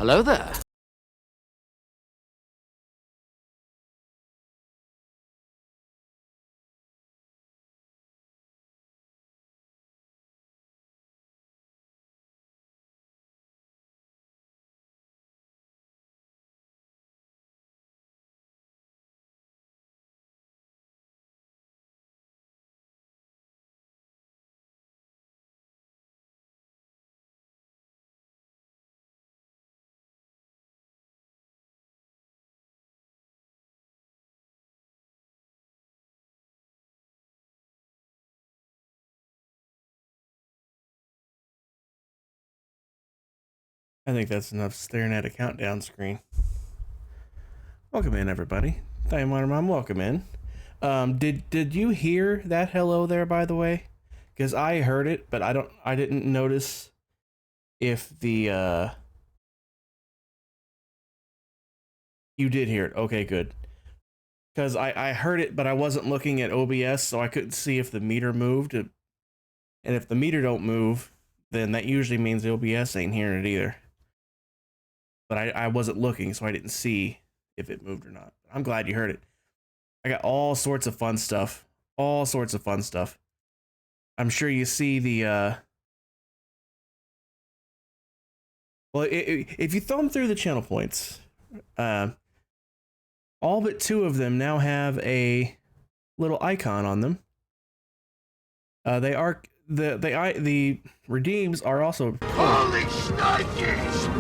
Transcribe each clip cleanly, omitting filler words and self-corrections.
Hello there. I think that's enough staring at a countdown screen. Welcome in, everybody. Time Water Mom, welcome in. Did you hear that hello there, by the way? Because I heard it, but I didn't notice if the you did hear it. Okay, good. Because I heard it, but I wasn't looking at OBS, so I couldn't see if the meter moved. And if the meter don't move, then that usually means the OBS ain't hearing it either. But I wasn't looking, so I didn't see if it moved or not. I'm glad you heard it. I got all sorts of fun stuff. All sorts of fun stuff. I'm sure you see the well, if you thumb through the channel points, all but 2 of them now have a little icon on them. They are the redeems are also Holy shnikes!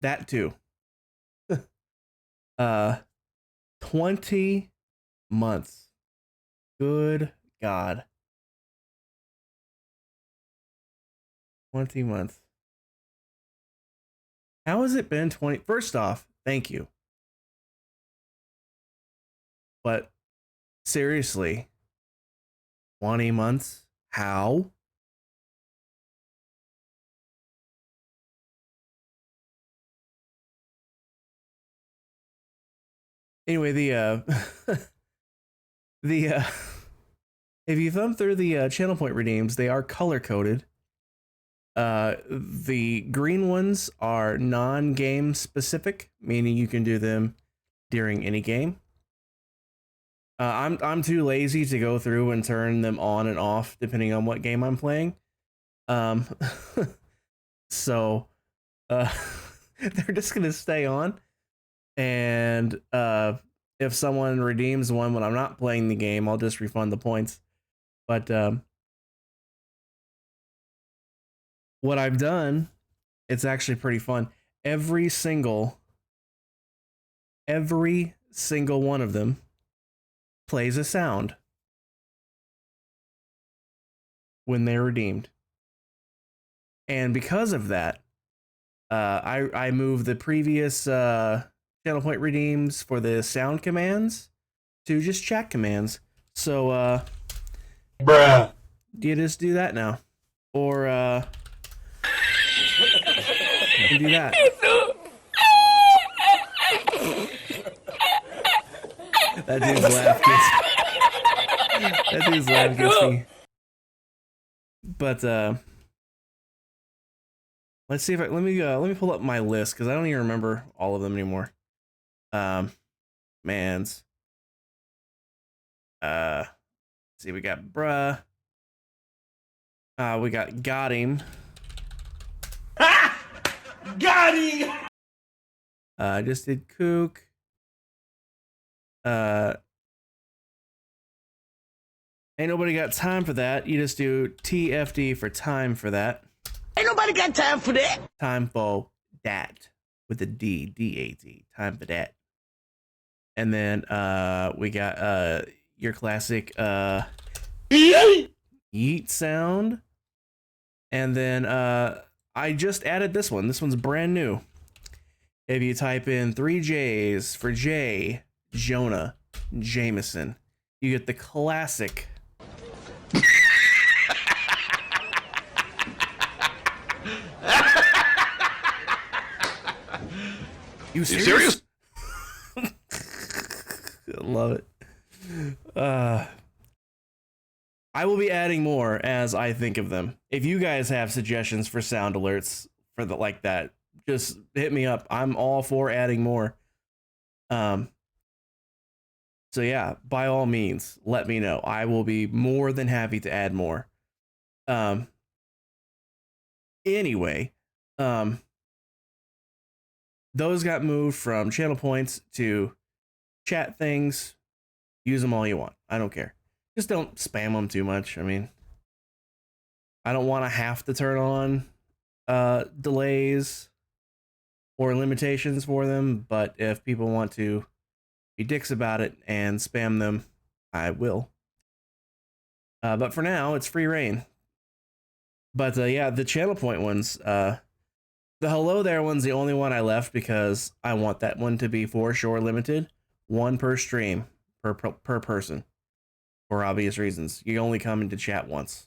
That too. 20 months. Good God. 20 months. How has it been 20? First off, thank you. But seriously, 20 months? How? Anyway, the if you thumb through the channel point redeems, they are color coded. The green ones are non-game specific, meaning you can do them during any game. I'm too lazy to go through and turn them on and off depending on what game I'm playing. So they're just gonna stay on. And if someone redeems one when I'm not playing the game, I'll just refund the points. But what I've done, it's actually pretty fun. Every single one of them plays a sound when they're redeemed. And because of that, I moved the previous channel point redeems for the sound commands to just chat commands. So Bruh. you just do that now. Or you do that. That dude's laugh gets me. But let's see if let me pull up my list because I don't even remember all of them anymore. Mans. Let's see, we got bruh. We got him. Ha! Got him! I just did kook. Ain't nobody got time for that. You just do TFD for time for that. Ain't nobody got time for that. Time for that with a D, D-A-T. Time for that. And then we got your classic yeet sound. And then I just added this one. This one's brand new. If you type in 3 J's for J, Jonah, Jameson, you get the classic. You serious? I love it. I will be adding more as I think of them. If you guys have suggestions for sound alerts, for the like that, just hit me up. I'm all for adding more. So yeah, by all means, let me know. I will be more than happy to add more. Anyway, those got moved from channel points to chat things. Use them all you want. I don't care. Just don't spam them too much. I mean, I don't want to have to turn on delays or limitations for them, but if people want to be dicks about it and spam them, I will. But for now, it's free reign. But yeah, the channel point ones, the hello there one's the only one I left because I want that one to be for sure limited. One per stream, per person, for obvious reasons. You only come into chat once.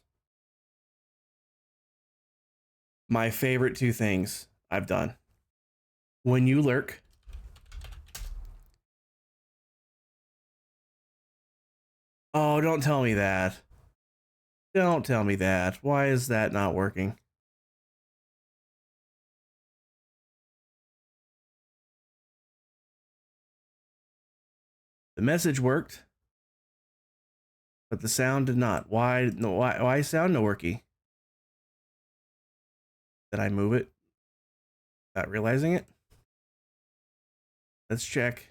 My favorite two things I've done. When you lurk, oh, don't tell me that. Don't tell me that. Why is that not working? The message worked, but the sound did not. Why? No, why sound no worky? Did I move it? Not realizing it? Let's check.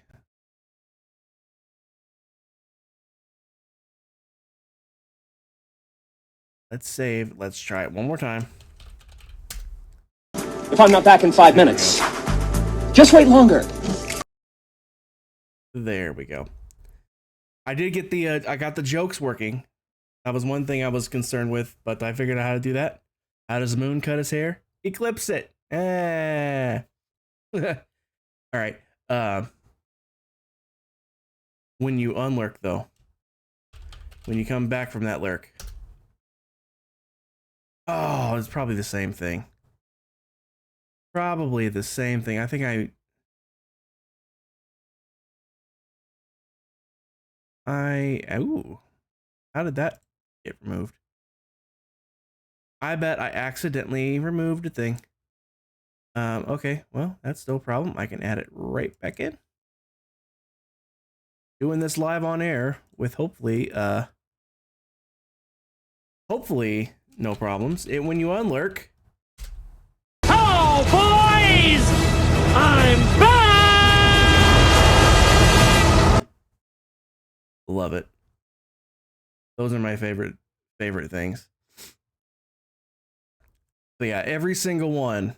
Let's save. Let's try it one more time. If I'm not back in 5 minutes, just wait longer. There we go. I did get the, I got the jokes working. That was one thing I was concerned with, but I figured out how to do that. How does Moon cut his hair? He clips it. All right. When you unlurk, though, when you come back from that lurk, oh, it's probably the same thing. Probably the same thing. I think ooh, how did that get removed? I bet I accidentally removed a thing. Okay, well, that's no problem. I can add it right back in. Doing this live on air with hopefully no problems. When you unlurk. Oh, boys! I'm back! Love it. Those are my favorite things. But yeah, every single one,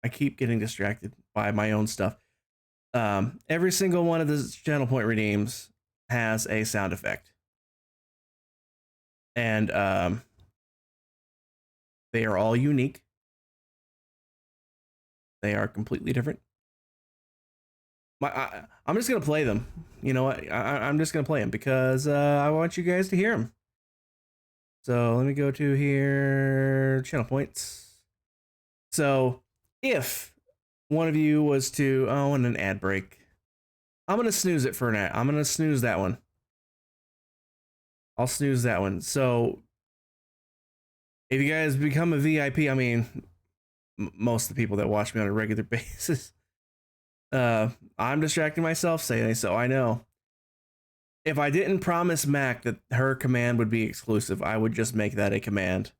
I keep getting distracted by my own stuff. Every single one of the channel point redeems has a sound effect. And they are all unique. They are completely different. I'm just gonna play them. You know what? I'm just gonna play them because I want you guys to hear them. So let me go to here, channel points. So if one of you was to, oh, and an ad break, I'm gonna snooze it for an ad. I'm gonna snooze that one. I'll snooze that one. So if you guys become a VIP, I mean, most of the people that watch me on a regular basis, I'm distracting myself saying so. I know. If I didn't promise Mac that her command would be exclusive, I would just make that a command.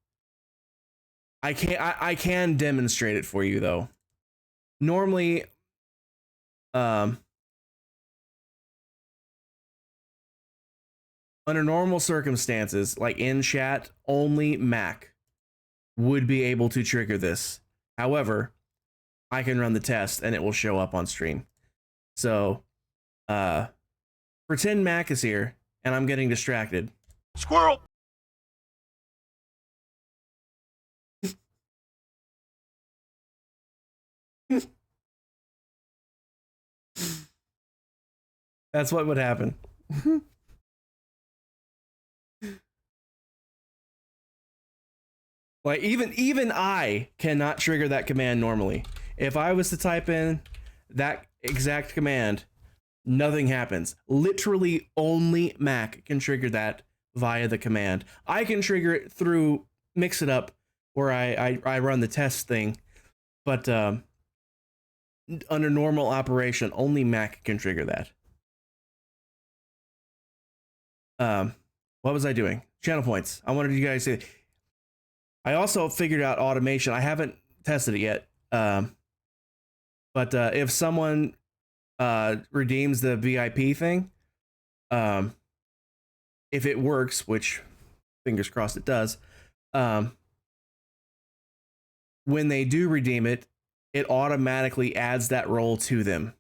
I can demonstrate it for you though. Normally, under normal circumstances, like in chat, only Mac would be able to trigger this. However, I can run the test and it will show up on stream. So, pretend Mac is here and I'm getting distracted. Squirrel! That's what would happen. Like even I cannot trigger that command normally. If I was to type in that exact command, nothing happens. Literally only Mac can trigger that via the command. I can trigger it through Mix It Up, where I run the test thing, But under normal operation, only Mac can trigger that. What was I doing? Channel points. I wanted you guys to. I also figured out automation. I haven't tested it yet. But if someone redeems the VIP thing, if it works, which fingers crossed it does, when they do redeem it, it automatically adds that role to them.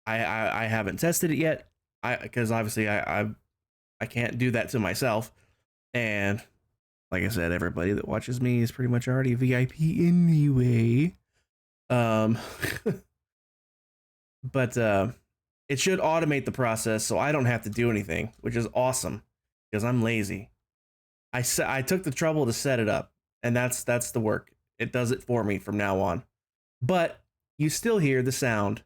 I haven't tested it yet, because obviously I can't do that to myself, and like I said, everybody that watches me is pretty much already a VIP anyway. But it should automate the process so I don't have to do anything, which is awesome because I'm lazy. I took the trouble to set it up, and that's the work. It does it for me from now on. But you still hear the sound.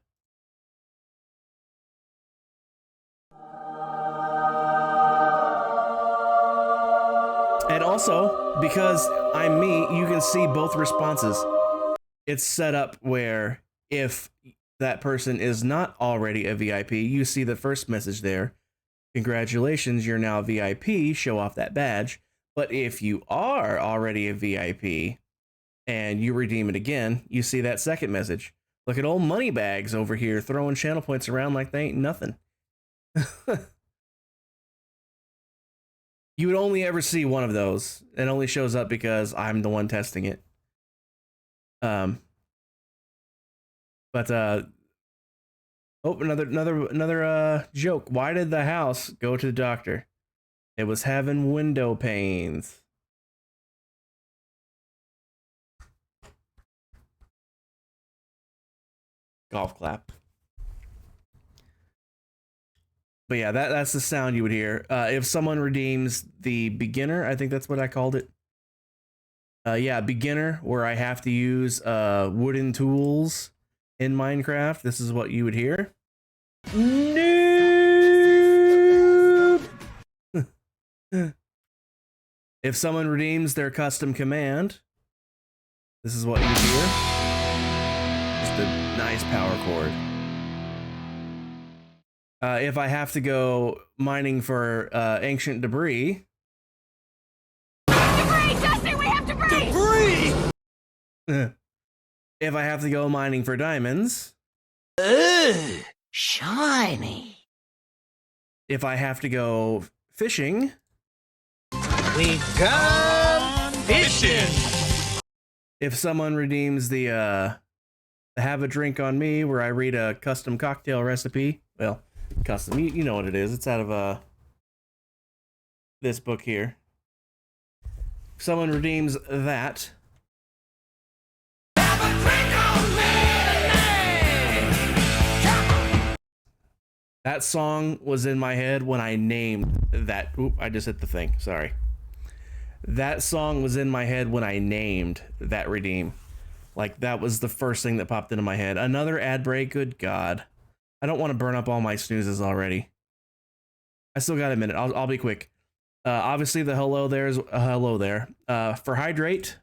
And also, because I'm me, you can see both responses. It's set up where if that person is not already a VIP, you see the first message there. Congratulations, you're now a VIP. Show off that badge. But if you are already a VIP and you redeem it again, you see that second message. Look at old Moneybags over here throwing channel points around like they ain't nothing. You would only ever see one of those. It only shows up because I'm the one testing it. But another joke. Why did the house go to the doctor? It was having window pains. Golf clap. But yeah, that's the sound you would hear. If someone redeems the beginner, I think that's what I called it. Yeah, beginner, where I have to use wooden tools in Minecraft. This is what you would hear. Noob! If someone redeems their custom command, this is what you hear. Just a nice power cord. If I have to go mining for ancient debris. Debris, Justin, we have debris! Debris! If I have to go mining for diamonds. Ugh, shiny. If I have to go fishing. We go fishing! If someone redeems the have a drink on me, where I read a custom cocktail recipe. Well, custom, you know what it is. It's out of this book here. If someone redeems that. Have a drink on me! That song was in my head when I named that. Oop, I just hit the thing. Sorry. That song was in my head when I named that redeem. Like, that was the first thing that popped into my head. Another ad break? Good God. I don't want to burn up all my snoozes already. I still got a minute. I'll be quick. Obviously, the hello there is hello there. For hydrate.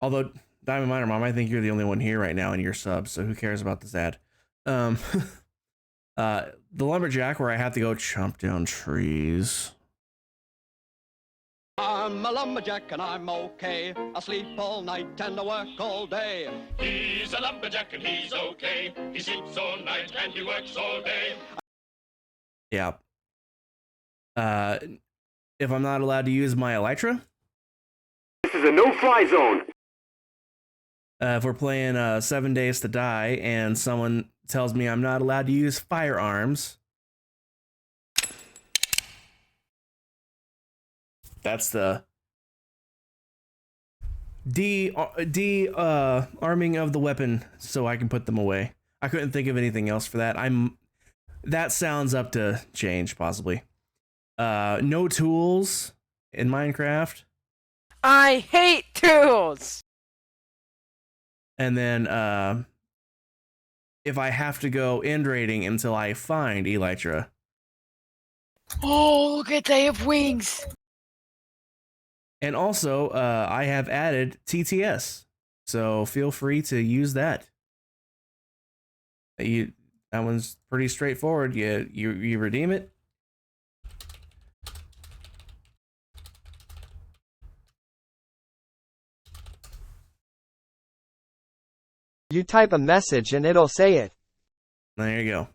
Although, Diamond Miner Mom, I think you're the only one here right now in your subs, so who cares about this ad? The lumberjack, where I have to go chomp down trees. I'm a lumberjack and I'm okay. I sleep all night and I work all day. He's a lumberjack and he's okay. He sleeps all night and he works all day. Yeah. If I'm not allowed to use my elytra. This is a no-fly zone. If we're playing 7 Days to Die and someone tells me I'm not allowed to use firearms. That's the arming of the weapon so I can put them away. I couldn't think of anything else for that. That sounds up to change, possibly. No tools in Minecraft. I hate tools! And then if I have to go end raiding until I find elytra. Oh, look at they have wings! And also, I have added TTS, so feel free to use that. That one's pretty straightforward. You redeem it. You type a message and it'll say it. There you go.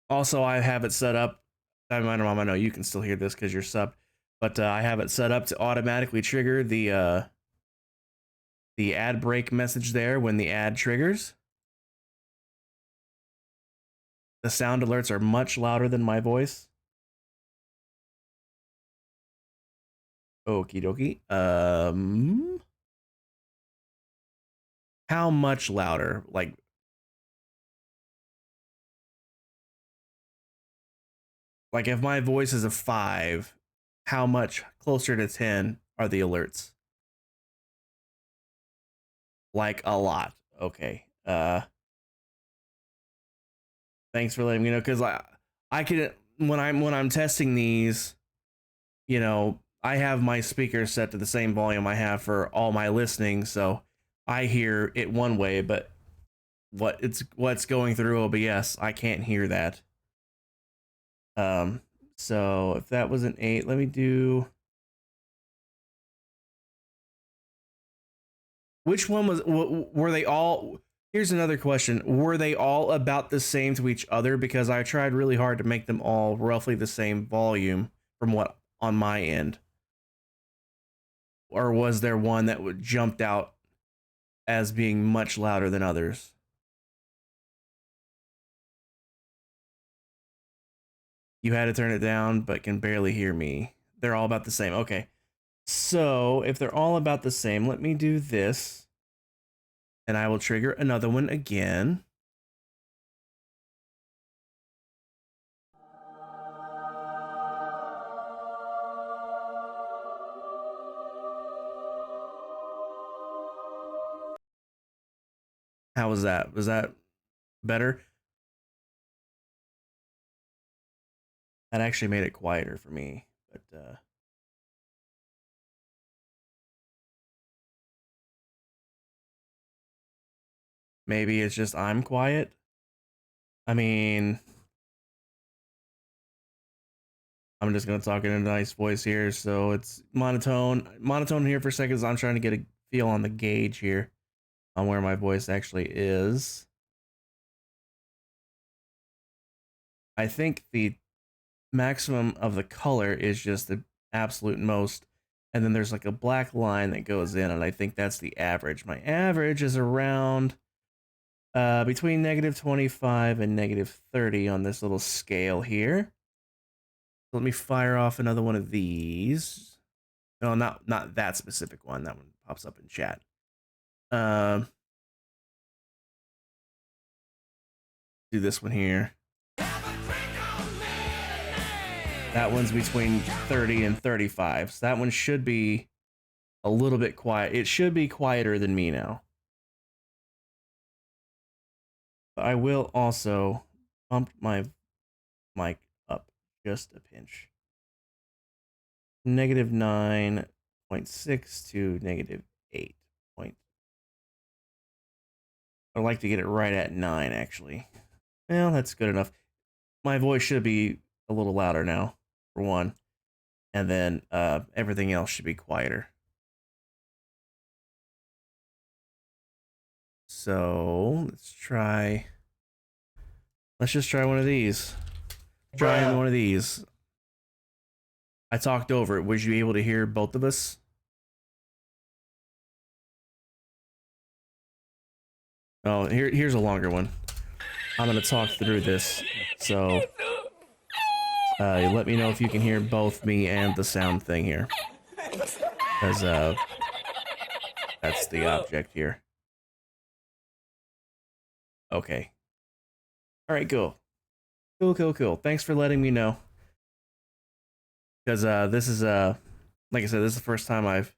Also, I have it set up. I know you can still hear this because you're subbed, but I have it set up to automatically trigger the ad break message there when the ad triggers. The sound alerts are much louder than my voice. Okie dokie. How much louder? Like if my voice is a 5, how much closer to 10 are the alerts? Like a lot. Okay. Thanks for letting me know, because I can, when I'm testing these, you know, I have my speakers set to the same volume I have for all my listening, so I hear it one way, but what's going through OBS, I can't hear that. So if that was an 8, let me do. Which one were they all? Here's another question. Were they all about the same to each other? Because I tried really hard to make them all roughly the same volume from what on my end. Or was there one that jumped out as being much louder than others? You had to turn it down, but can barely hear me. They're all about the same. Okay. So if they're all about the same, let me do this. And I will trigger another one again. How was that? Was that better? That actually made it quieter for me, but maybe it's just I'm quiet. I mean, I'm just gonna talk in a nice voice here, so it's monotone here for seconds. I'm trying to get a feel on the gauge here on where my voice actually is. I think the maximum of the color is just the absolute most, and then there's like a black line that goes in, and I think that's the average. My average is around between -25 and -30 on this little scale here. Let me fire off another one of these. No, not that specific one. That one pops up in chat. Do this one here. That one's between 30 and 35. So that one should be a little bit quiet. It should be quieter than me now. But I will also bump my mic up just a pinch. -9.6 to -8. I'd like to get it right at 9, actually. Well, that's good enough. My voice should be a little louder now, for one. And then everything else should be quieter. So let's just try one of these. Try one of these. I talked over it. Was you able to hear both of us? Oh, here's a longer one. I'm gonna talk through this, so let me know if you can hear both me and the sound thing here, because that's the object here. Okay. All right, cool. Cool. Thanks for letting me know, because this is like I said, this is the first time I've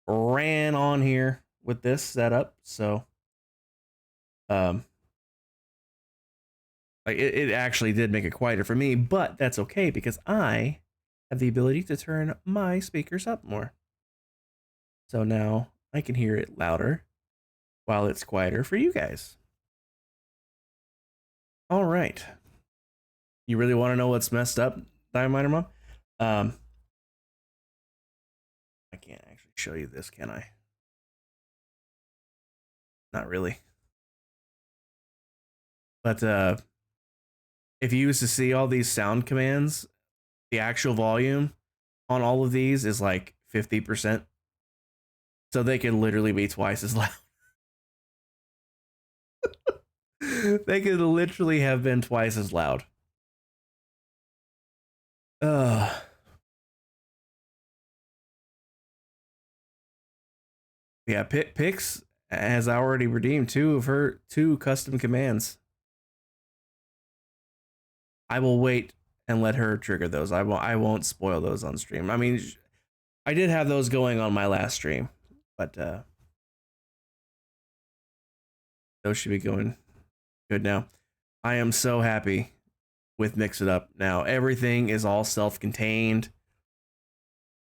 ran on here with this setup, so Like it actually did make it quieter for me, but that's okay because I have the ability to turn my speakers up more. So now I can hear it louder while it's quieter for you guys. All right. You really want to know what's messed up, Diaminer Mom? I can't actually show you this, can I? Not really. But if you used to see all these sound commands, the actual volume on all of these is like 50%. So they could literally be twice as loud. They could literally have been twice as loud. Yeah, Pix has already redeemed 2 of her 2 custom commands. I will wait and let her trigger those. I won't spoil those on stream. I mean, I did have those going on my last stream, but those should be going good now. I am so happy with Mix It Up now. Everything is all self-contained.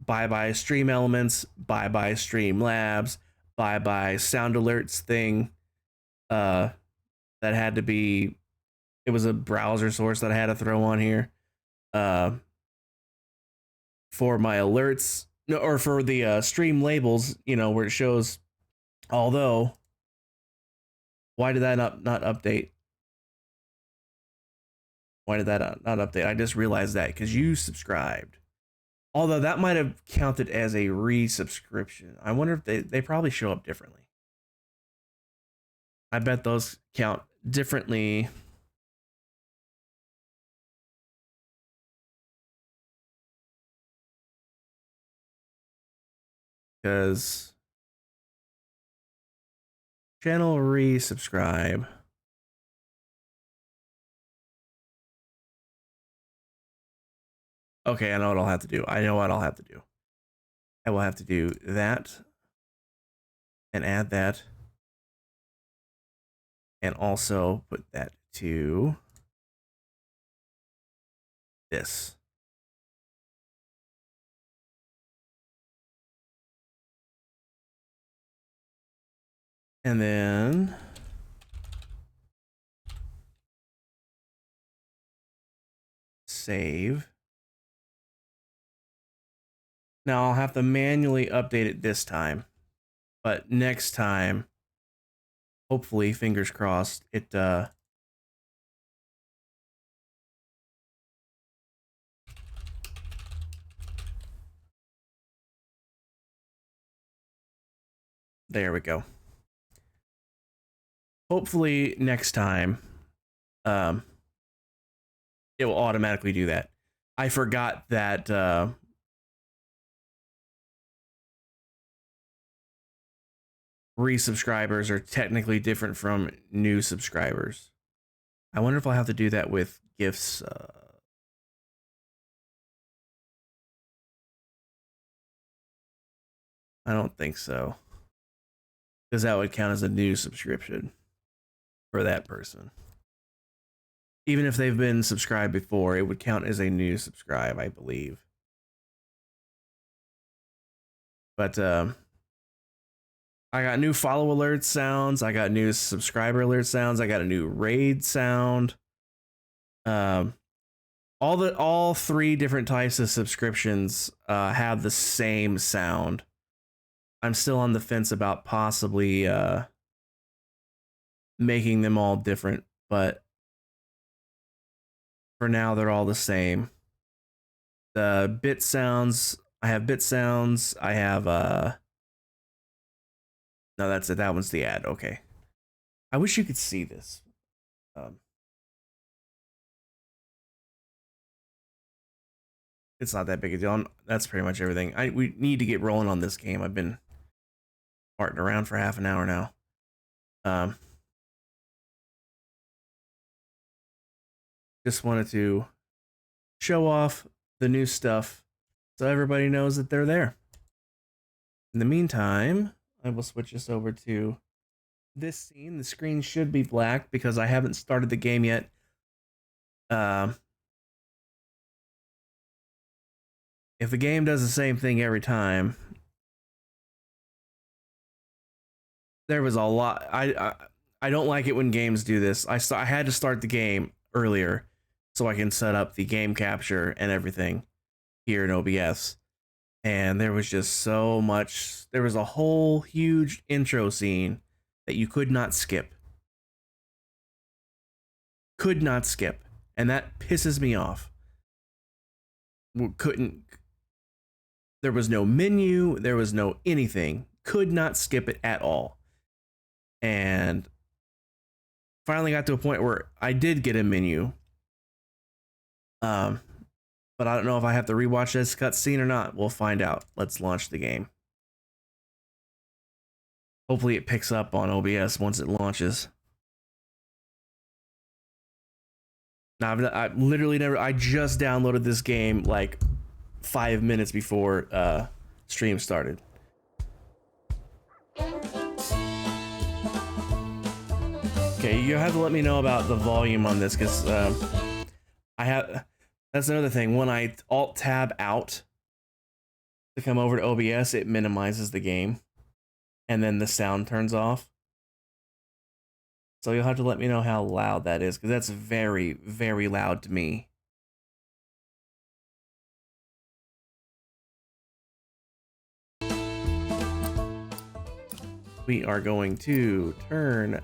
Bye-bye Stream Elements, bye-bye Stream Labs, bye-bye Sound Alerts thing. That had to be, it was a browser source that I had to throw on here. For my alerts, no, or for the stream labels, you know, where it shows, although, why did that not update? Why did that not update? I just realized that because you subscribed. Although that might have counted as a resubscription. I wonder if they probably show up differently. I bet those count differently. Because channel resubscribe. Okay, I know what I'll have to do. I know what I'll have to do. I will have to do that and add that. And also put that to this. And then save. Now I'll have to manually update it this time, but next time, hopefully, fingers crossed, it there we go. Hopefully next time, it will automatically do that. I forgot that resubscribers are technically different from new subscribers. I wonder if I'll have to do that with gifts. I don't think so, because that would count as a new subscription for that person. Even if they've been subscribed before, it would count as a new subscribe, I believe. But I got new follow alert sounds. I got new subscriber alert sounds. I got a new raid sound. All 3 different types of subscriptions have the same sound. I'm still on the fence about possibly making them all different, but for now they're all the same. The bit sounds, I have bit sounds. I have no, that's it. That one's the ad. Okay. I wish you could see this. It's not that big a deal. That's pretty much everything. We need to get rolling on this game. I've been farting around for half an hour now. Just wanted to show off the new stuff so everybody knows that they're there. In the meantime, I will switch this over to this scene. The screen should be black because I haven't started the game yet. If the game does the same thing every time, there was a lot. I don't like it when games do this. I had to start the game earlier so I can set up the game capture and everything here in OBS. And there was just so much. There was a whole huge intro scene that you could not skip. Could not skip. And that pisses me off. There was no menu. There was no anything. Could not skip it at all. And finally got to a point where I did get a menu. But I don't know if I have to rewatch this cutscene or not. We'll find out. Let's launch the game. Hopefully it picks up on OBS once it launches. Now, I've literally never... I just downloaded this game like 5 minutes before stream started. Okay, you have to let me know about the volume on this, because I have... That's another thing. When I Alt-Tab out to come over to OBS, it minimizes the game. And then the sound turns off. So you'll have to let me know how loud that is, because that's very, very loud to me. We are going to turn...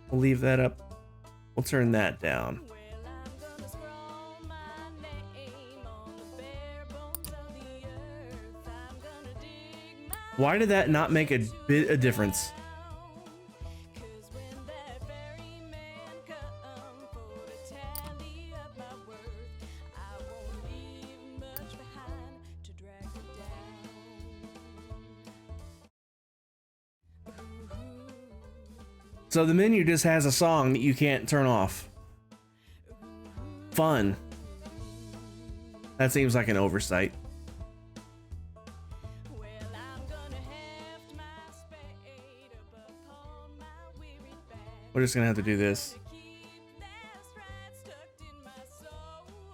We'll leave that up. We'll turn that down. Why did that not make a bit of difference? So the menu just has a song that you can't turn off. Fun. That seems like an oversight. We're just gonna have to do this.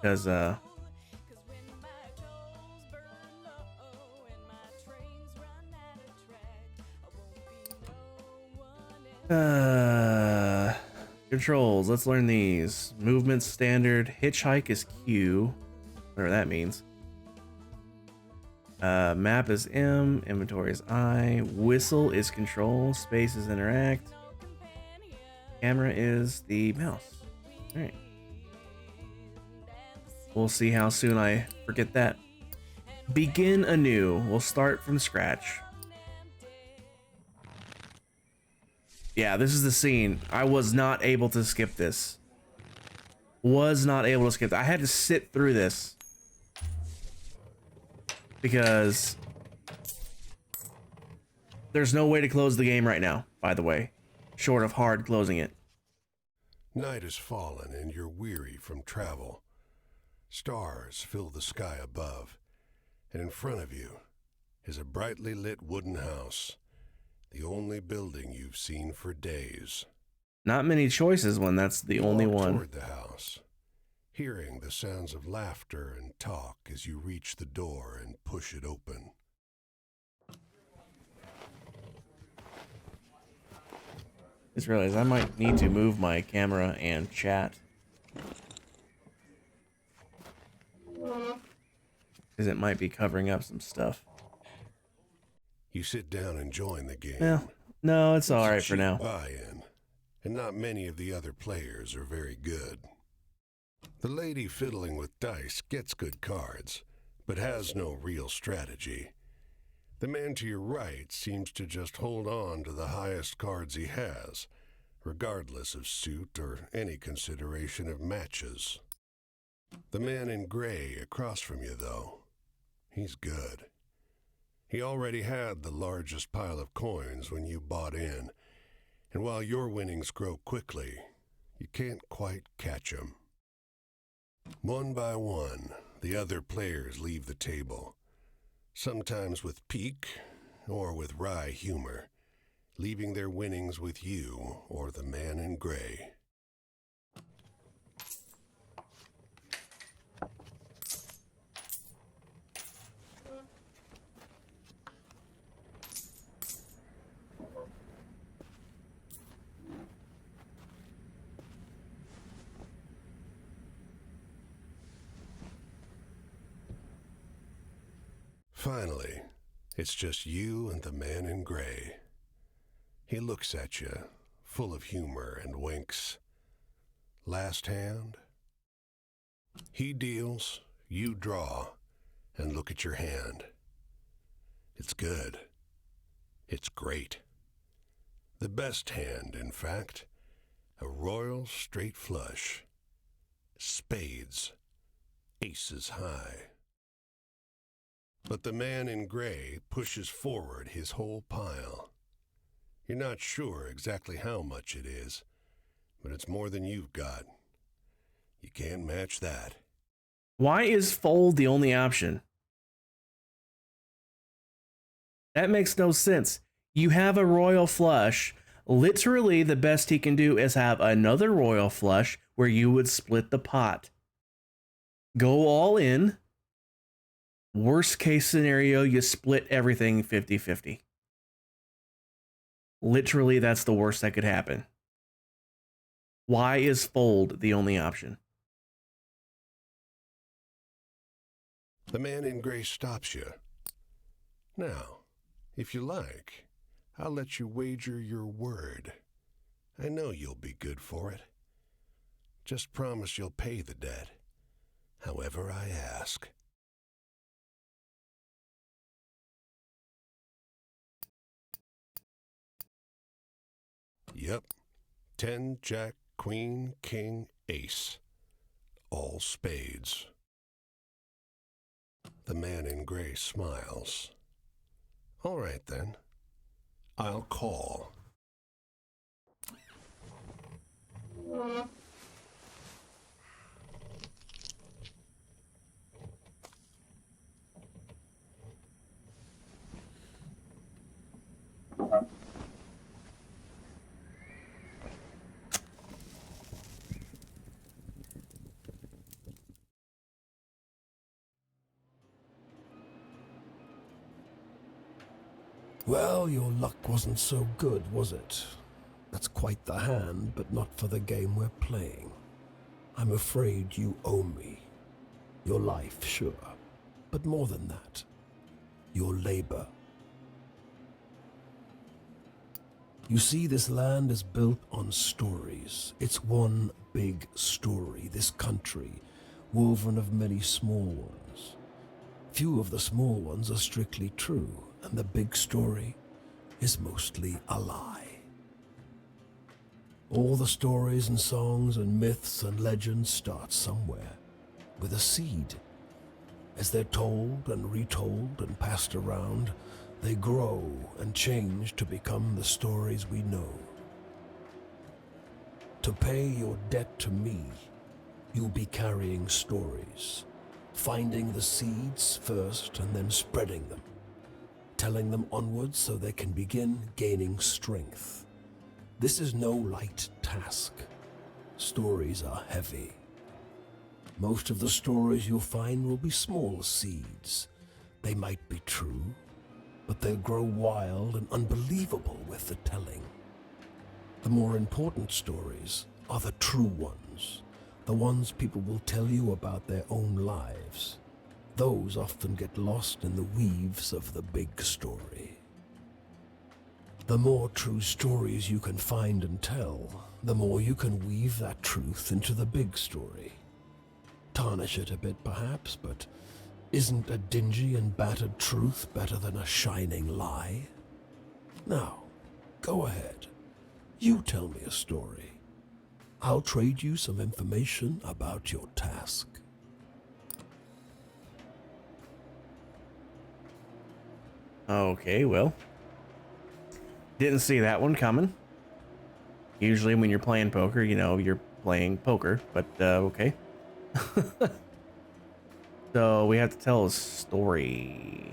Because, controls, let's learn these. Movement standard, hitchhike is Q, whatever that means. Map is M, inventory is I, whistle is control, space is interact, camera is the mouse. All right. We'll see how soon I forget that. Begin anew. We'll start from scratch. Yeah, this is the scene. I was not able to skip this. Was not able to skip. I had to sit through this. Because there's no way to close the game right now, by the way. Short of hard closing it. Night has fallen and you're weary from travel. Stars fill the sky above, and in front of you is a brightly lit wooden house, the only building you've seen for days. Not many choices when that's the only one. Toward the house, hearing the sounds of laughter and talk as you reach the door and push it open. Just realized I might need to move my camera and chat. Because it might be covering up some stuff. You sit down and join the game. Well, no, it's all right for now. Buy-in, and not many of the other players are very good. The lady fiddling with dice gets good cards, but has no real strategy. The man to your right seems to just hold on to the highest cards he has, regardless of suit or any consideration of matches. The man in gray across from you, though, he's good. He already had the largest pile of coins when you bought in, and while your winnings grow quickly, you can't quite catch him. One by one, the other players leave the table, sometimes with pique or with wry humor, leaving their winnings with you or the man in gray. Finally, it's just you and the man in gray. He looks at you, full of humor, and winks. Last hand? He deals, you draw, and look at your hand. It's good. It's great. The best hand, in fact. A royal straight flush. Spades. Aces high. But the man in gray pushes forward his whole pile. You're not sure exactly how much it is, but it's more than you've got. You can't match that. Why is fold the only option? That makes no sense. You have a royal flush. Literally, the best he can do is have another royal flush where you would split the pot. Go all in. Worst case scenario, you split everything 50-50. Literally, that's the worst that could happen. Why is fold the only option? The man in gray stops you. Now, if you like, I'll let you wager your word. I know you'll be good for it. Just promise you'll pay the debt, however I ask. Yep. 10, jack, queen, king, ace. All spades. The man in gray smiles. All right, then. I'll call. Well, your luck wasn't so good, was it? That's quite the hand, but not for the game we're playing. I'm afraid you owe me. Your life, sure, but more than that. Your labor. You see, this land is built on stories. It's one big story, this country, woven of many small ones. Few of the small ones are strictly true, and the big story is mostly a lie. All the stories and songs and myths and legends start somewhere, with a seed. As they're told and retold and passed around, they grow and change to become the stories we know. To pay your debt to me, you'll be carrying stories, finding the seeds first and then spreading them, telling them onwards so they can begin gaining strength. This is no light task. Stories are heavy. Most of the stories you'll find will be small seeds. They might be true, but they'll grow wild and unbelievable with the telling. The more important stories are the true ones, the ones people will tell you about their own lives. Those often get lost in the weaves of the big story. The more true stories you can find and tell, the more you can weave that truth into the big story. Tarnish it a bit, perhaps, but isn't a dingy and battered truth better than a shining lie? Now, go ahead. You tell me a story. I'll trade you some information about your task. Okay, well. Didn't see that one coming. Usually when you're playing poker, you know, you're playing poker, but okay. So we have to tell a story.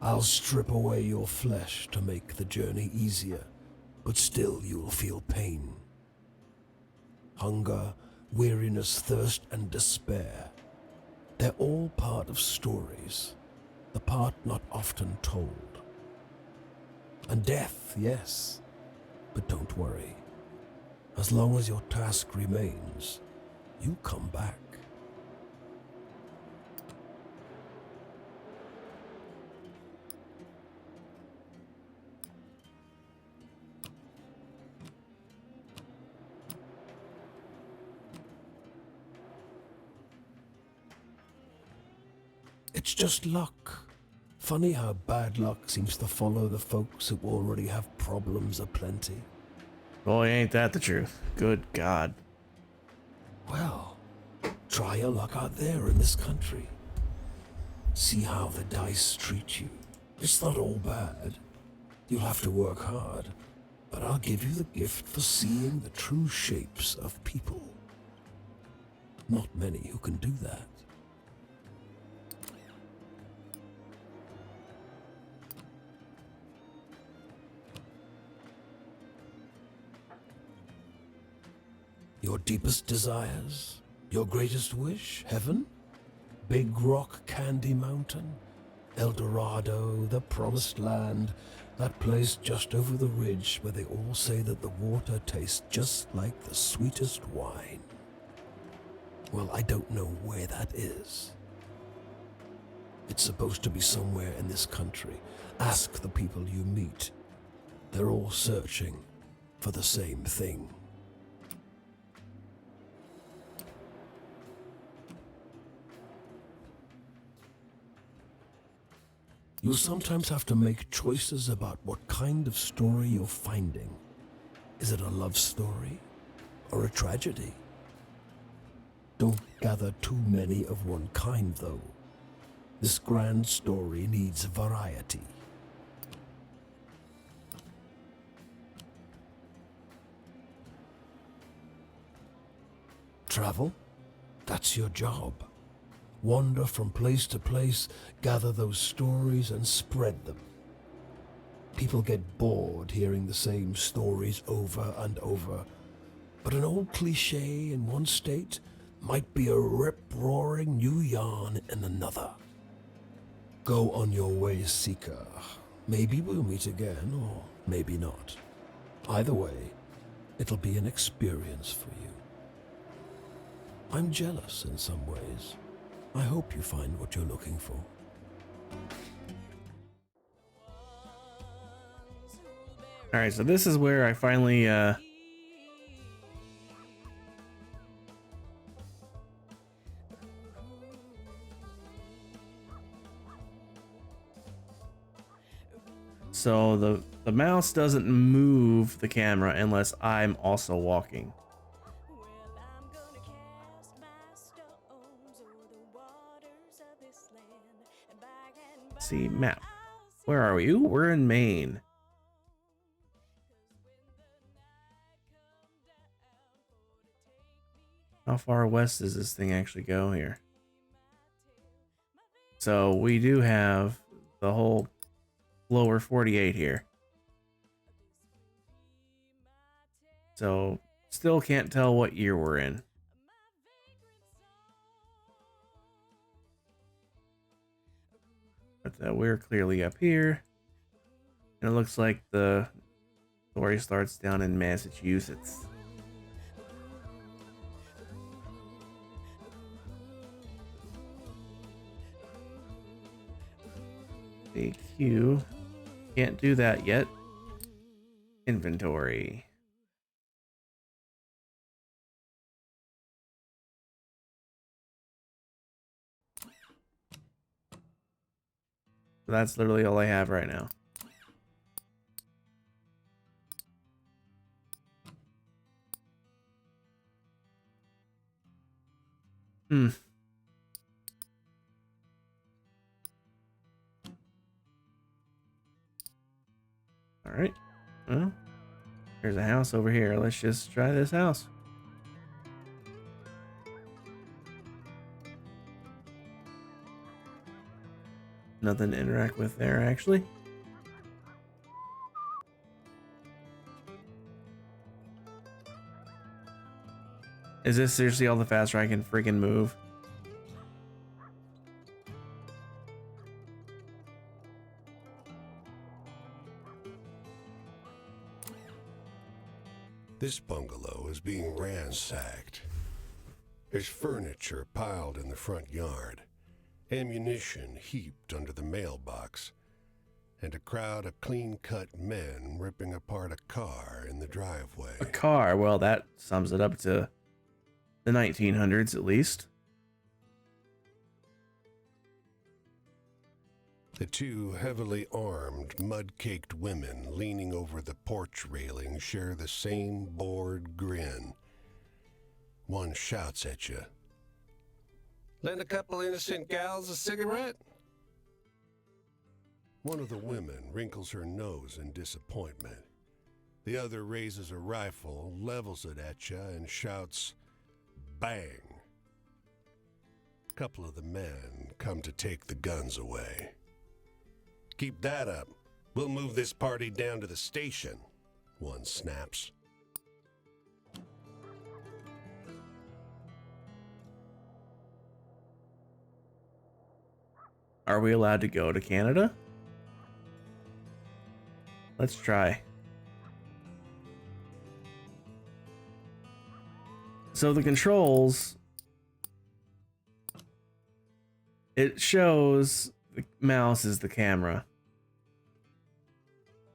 I'll strip away your flesh to make the journey easier, but still you'll feel pain. Hunger, weariness, thirst, and despair. They're all part of stories, the part not often told. And death, yes, but don't worry. As long as your task remains, you come back. It's just luck. Funny how bad luck seems to follow the folks who already have problems aplenty. Boy, ain't that the truth. Good God. Well, try your luck out there in this country. See how the dice treat you. It's not all bad. You'll have to work hard, but I'll give you the gift for seeing the true shapes of people. Not many who can do that. Your deepest desires? Your greatest wish? Heaven? Big Rock Candy Mountain? El Dorado, the Promised Land, that place just over the ridge where they all say that the water tastes just like the sweetest wine. Well, I don't know where that is. It's supposed to be somewhere in this country. Ask the people you meet. They're all searching for the same thing. You'll sometimes have to make choices about what kind of story you're finding. Is it a love story or a tragedy? Don't gather too many of one kind, though. This grand story needs variety. Travel? That's your job. Wander from place to place, gather those stories and spread them. People get bored hearing the same stories over and over, but an old cliché in one state might be a rip-roaring new yarn in another. Go on your way, seeker. Maybe we'll meet again, or maybe not. Either way, it'll be an experience for you. I'm jealous in some ways. I hope you find what you're looking for. Alright, so this is where I finally, So the mouse doesn't move the camera unless I'm also walking. See, map. Where are we? Ooh, we're in Maine. How far west does this thing actually go here? So we do have the whole lower 48 here. So still can't tell what year we're in. But we're clearly up here. And it looks like the story starts down in Massachusetts. AQ. Can't do that yet. Inventory. So that's literally all I have right now. All right. Well, there's a house over here. Let's just try this house. nothing to interact with there, actually. Is this seriously all the faster I can freaking move? This bungalow is being ransacked. There's furniture piled in the front yard, ammunition heaped under the mailbox, and a crowd of clean-cut men ripping apart a car in the driveway. A car? Well, that sums it up to the 1900s at least. The two heavily armed, mud-caked women leaning over the porch railing share the same bored grin. One shouts at you. "Lend a couple innocent gals a cigarette?" One of the women wrinkles her nose in disappointment. The other raises a rifle, levels it at you, and shouts, "Bang!" A couple of the men come to take the guns away. "Keep that up. We'll move this party down to the station," one snaps. Are we allowed to go to Canada? Let's try. So the controls, it shows the mouse is the camera,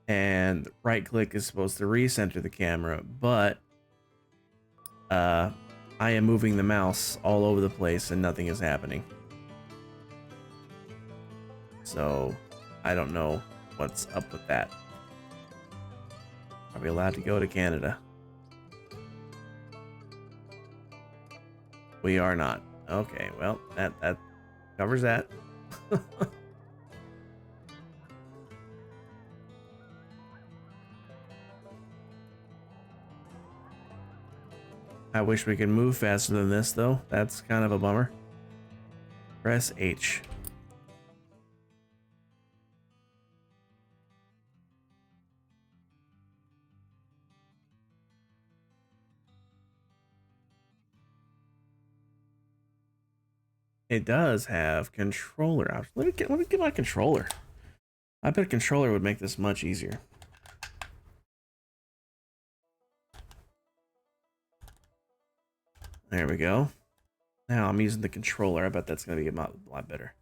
and right click is supposed to recenter the camera, but I am moving the mouse all over the place and nothing is happening. So I don't know what's up with that. Are we allowed to go to Canada? We are not. Okay, well, that covers that. I wish we could move faster than this, though. That's kind of a bummer. Press H. It does have controller options. Let me get my controller. I bet a controller would make this much easier. There we go. Now I'm using the controller. I bet that's going to be a lot better.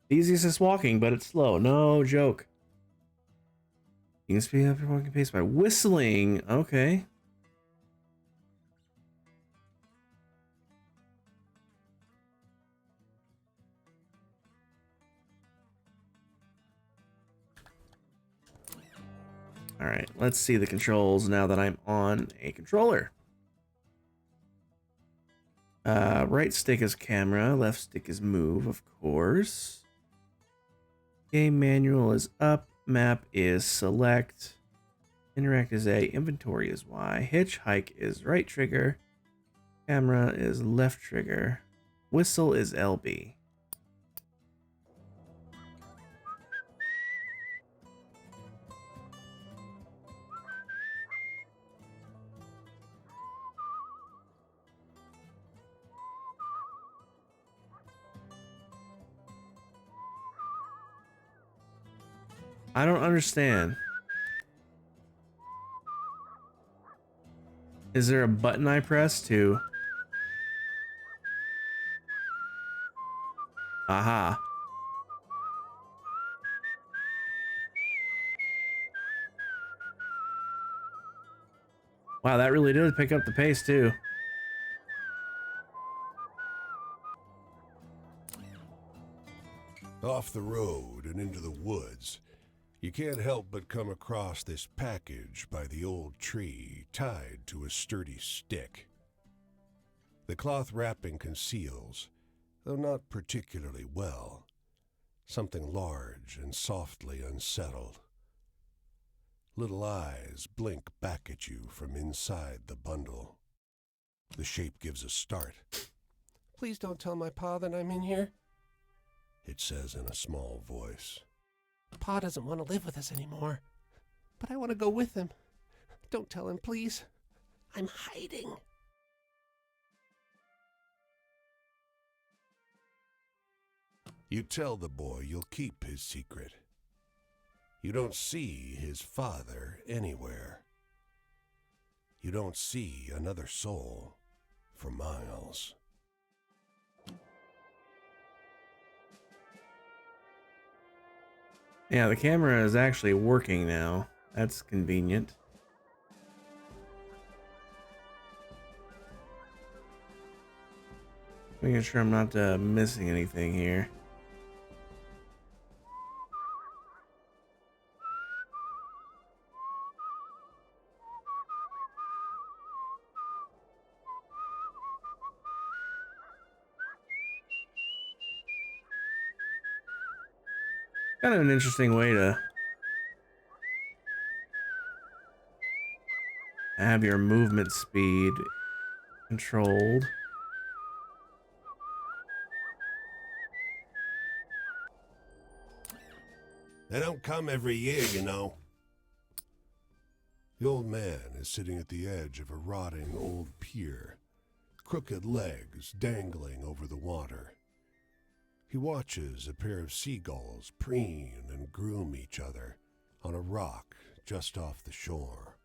Easiest is walking, but it's slow. No joke. You can speed up your walking pace by whistling. Okay. All right, let's see the controls now that I'm on a controller. Right stick is camera, left stick is move, of course. Game manual is up, map is select, interact is A, inventory is Y, hitchhike is right trigger, camera is left trigger, whistle is LB. I don't understand. Is there a button I press to? Aha. Wow, that really did pick up the pace too. Off the road and into the woods, you can't help but come across this package by the old tree tied to a sturdy stick. The cloth wrapping conceals, though not particularly well, something large and softly unsettled. Little eyes blink back at you from inside the bundle. The shape gives a start. Please don't tell my pa that I'm in here. It says in a small voice. Pa doesn't want to live with us anymore, but I want to go with him. Don't tell him, please. I'm hiding. You tell the boy you'll keep his secret. You don't see his father anywhere. You don't see another soul for miles. Yeah, the camera is actually working now. That's convenient. Making sure I'm not missing anything here. Kind of an interesting way to have your movement speed controlled. They don't come every year, you know. The old man is sitting at the edge of a rotting old pier, crooked legs dangling over the water. He watches a pair of seagulls preen and groom each other on a rock just off the shore.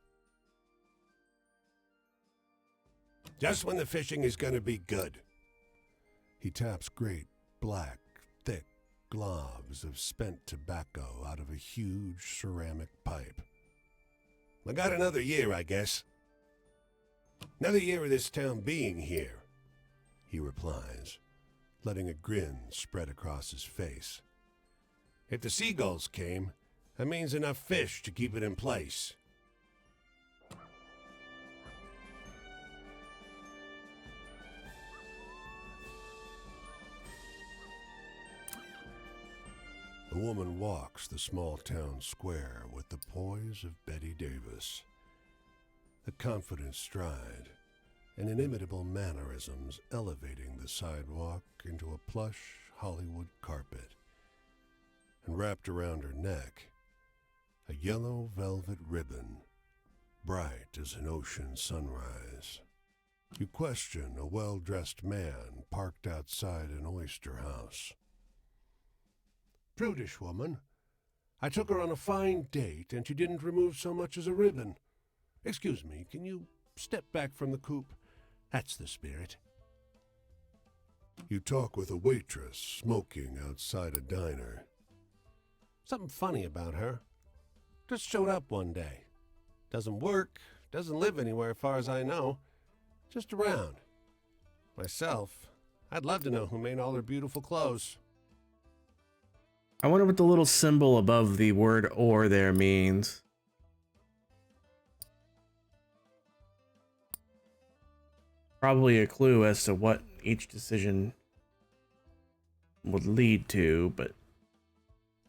Just when the fishing is going to be good. He taps great, black, thick globs of spent tobacco out of a huge ceramic pipe. I got another year, I guess. Another year of this town being here, he replies, letting a grin spread across his face. If the seagulls came, that means enough fish to keep it in place. The woman walks the small town square with the poise of Betty Davis. The confident stride and inimitable mannerisms elevating the sidewalk into a plush Hollywood carpet. And wrapped around her neck, a yellow velvet ribbon, bright as an ocean sunrise. You question a well-dressed man parked outside an oyster house. Prudish woman. I took her on a fine date and she didn't remove so much as a ribbon. Excuse me, can you step back from the coupe? That's the spirit. You talk with a waitress smoking outside a diner. Something funny about her. Just showed up one day. Doesn't work, doesn't live anywhere far as I know. Just around. Myself, I'd love to know who made all her beautiful clothes. I wonder what the little symbol above the word "or" there means. Probably a clue as to what each decision would lead to, but...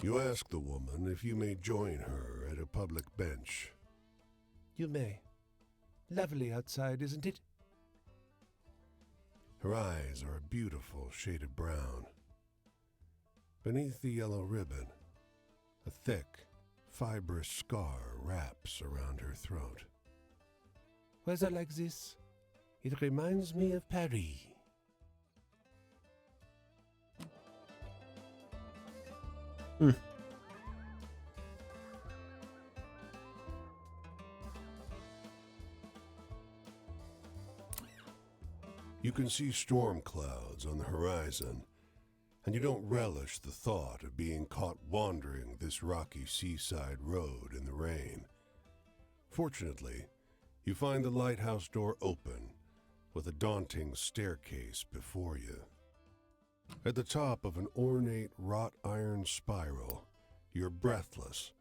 You ask the woman if you may join her at a public bench. You may. Lovely outside, isn't it? Her eyes are a beautiful shade of brown. Beneath the yellow ribbon, a thick, fibrous scar wraps around her throat. Weather like this, it reminds me of Paris. You can see storm clouds on the horizon, and you don't relish the thought of being caught wandering this rocky seaside road in the rain. Fortunately, you find the lighthouse door open, with a daunting staircase before you. At the top of an ornate wrought iron spiral, you're breathless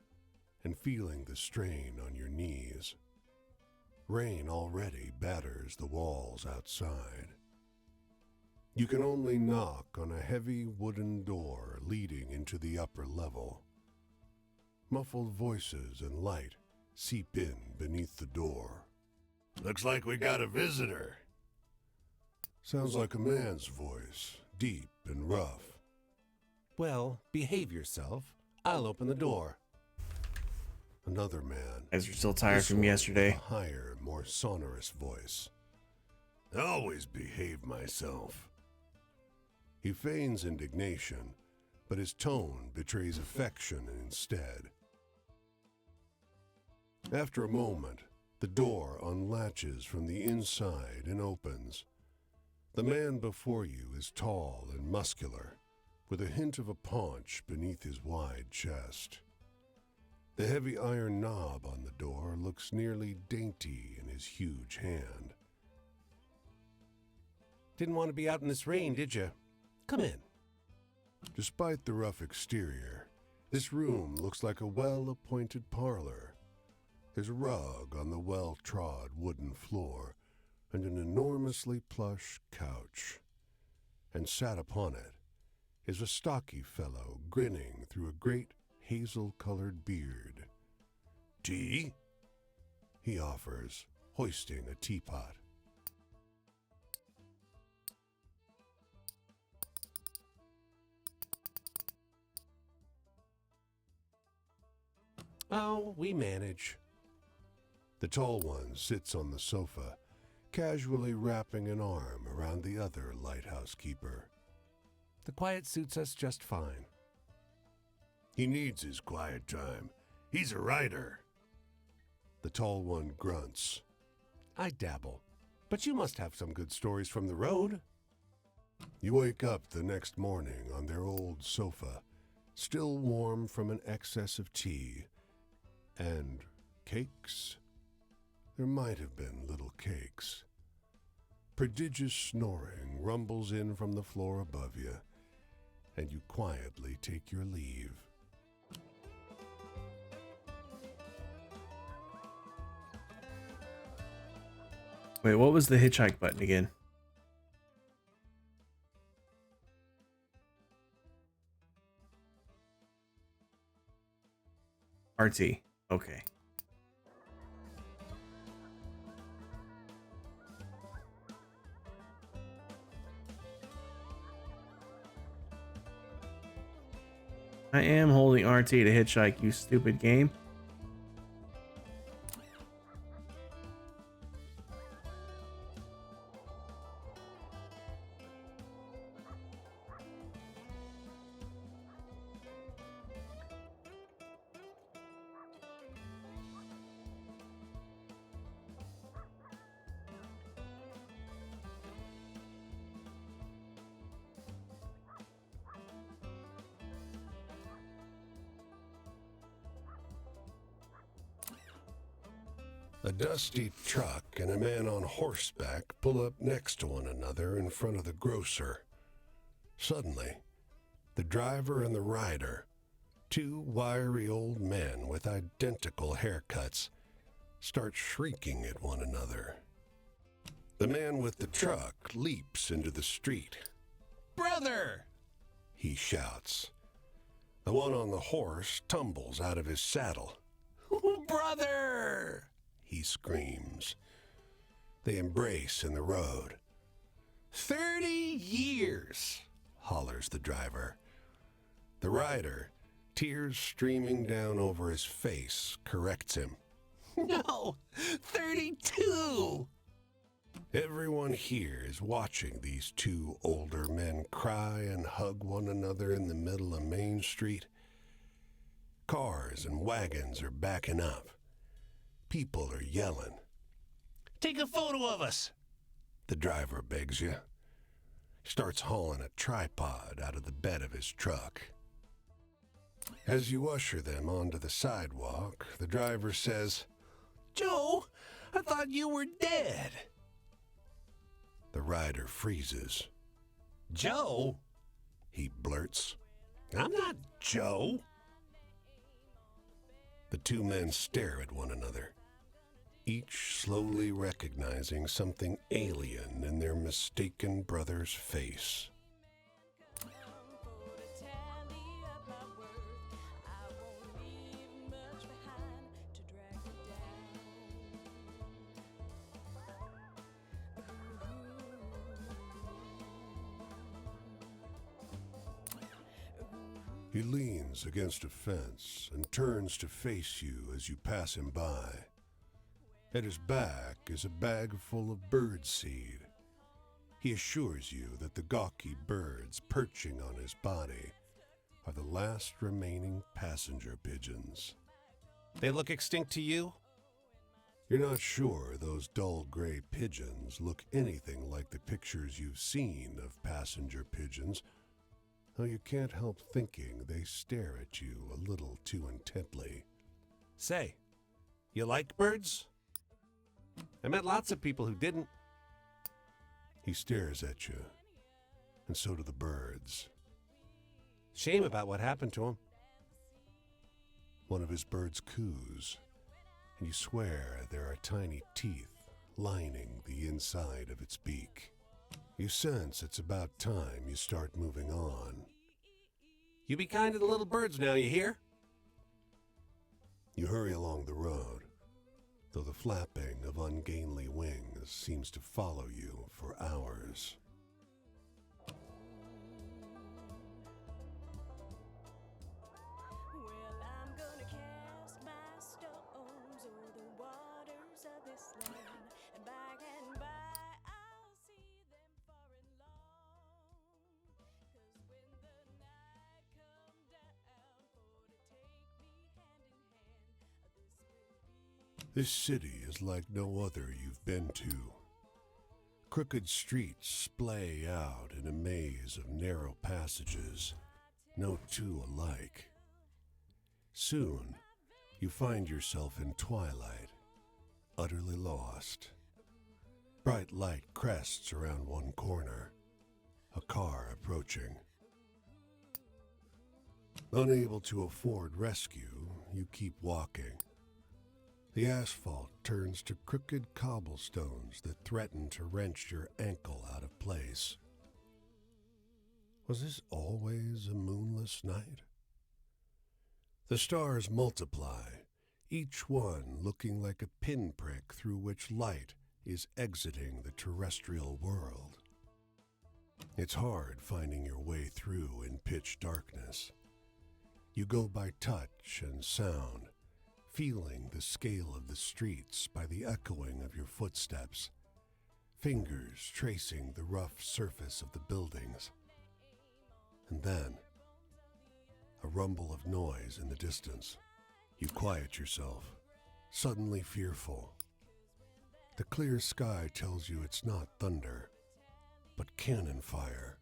and feeling the strain on your knees. Rain already batters the walls outside. You can only knock on a heavy wooden door leading into the upper level. Muffled voices and light seep in beneath the door. Looks like we got a visitor. Sounds like a man's voice, deep and rough. Well, behave yourself. I'll open the door. Another man. Guys are still tired This from one with yesterday. A higher, more sonorous voice. I always behave myself. He feigns indignation, but his tone betrays affection instead. After a moment, the door unlatches from the inside and opens. The man before you is tall and muscular, with a hint of a paunch beneath his wide chest. The heavy iron knob on the door looks nearly dainty in his huge hand. Didn't want to be out in this rain, did you? Come in. Despite the rough exterior, this room looks like a well-appointed parlor. There's a rug on the well-trod wooden floor and an enormously plush couch. And sat upon it is a stocky fellow grinning through a great hazel-colored beard. Tea? He offers, hoisting a teapot. Oh, we manage. The tall one sits on the sofa, casually wrapping an arm around the other lighthouse keeper. The quiet suits us just fine. He needs his quiet time. He's a writer. The tall one grunts. I dabble. But you must have some good stories from the road. You wake up the next morning on their old sofa, still warm from an excess of tea. And cakes? There might have been little cakes. Prodigious snoring rumbles in from the floor above you, and you quietly take your leave. Wait, what was the hitchhike button again? RT. Okay. I am holding RT to hitchhike, you stupid game. A dusty truck and a man on horseback pull up next to one another in front of the grocer. Suddenly, the driver and the rider, two wiry old men with identical haircuts, start shrieking at one another. The man with the truck leaps into the street. Brother! He shouts. The one on the horse tumbles out of his saddle. Brother! He screams. They embrace in the road. 30 years! Hollers the driver. The rider, tears streaming down over his face, corrects him. No! 32! Everyone here is watching these two older men cry and hug one another in the middle of Main Street. Cars and wagons are backing up. People are yelling. Take a photo of us! The driver begs you. Starts hauling a tripod out of the bed of his truck. As you usher them onto the sidewalk, the driver says, Joe, I thought you were dead. The rider freezes. Joe? He blurts. I'm not Joe. The two men stare at one another, each slowly recognizing something alien in their mistaken brother's face. He leans against a fence and turns to face you as you pass him by. At his back is a bag full of bird seed. He assures you that the gawky birds perching on his body are the last remaining passenger pigeons. They look extinct to you? You're not sure those dull gray pigeons look anything like the pictures you've seen of passenger pigeons, though you can't help thinking they stare at you a little too intently. Say, you like birds? I met lots of people who didn't. He stares at you, and so do the birds. Shame about what happened to him. One of his birds coos, and you swear there are tiny teeth lining the inside of its beak. You sense it's about time you start moving on. You be kind to the little birds now, you hear? You hurry along the road, though the flapping of ungainly wings seems to follow you for hours. This city is like no other you've been to. Crooked streets splay out in a maze of narrow passages, no two alike. Soon, you find yourself in twilight, utterly lost. Bright light crests around one corner, a car approaching. Unable to afford rescue, you keep walking. The asphalt turns to crooked cobblestones that threaten to wrench your ankle out of place. Was this always a moonless night? The stars multiply, each one looking like a pinprick through which light is exiting the terrestrial world. It's hard finding your way through in pitch darkness. You go by touch and sound, feeling the scale of the streets by the echoing of your footsteps, fingers tracing the rough surface of the buildings. And then, a rumble of noise in the distance. You quiet yourself, suddenly fearful. The clear sky tells you it's not thunder, but cannon fire.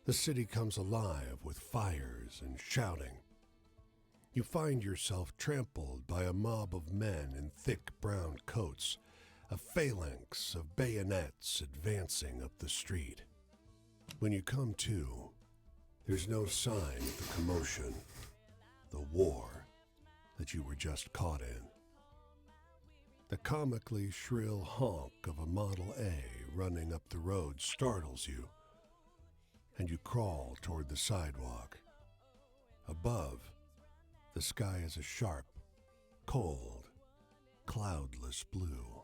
The city comes alive with fires and shouting. You find yourself trampled by a mob of men in thick brown coats, a phalanx of bayonets advancing up the street. When you come to, there's no sign of the commotion, the war that you were just caught in. The comically shrill honk of a Model A running up the road startles you, and you crawl toward the sidewalk. Above, the sky is a sharp, cold, cloudless blue.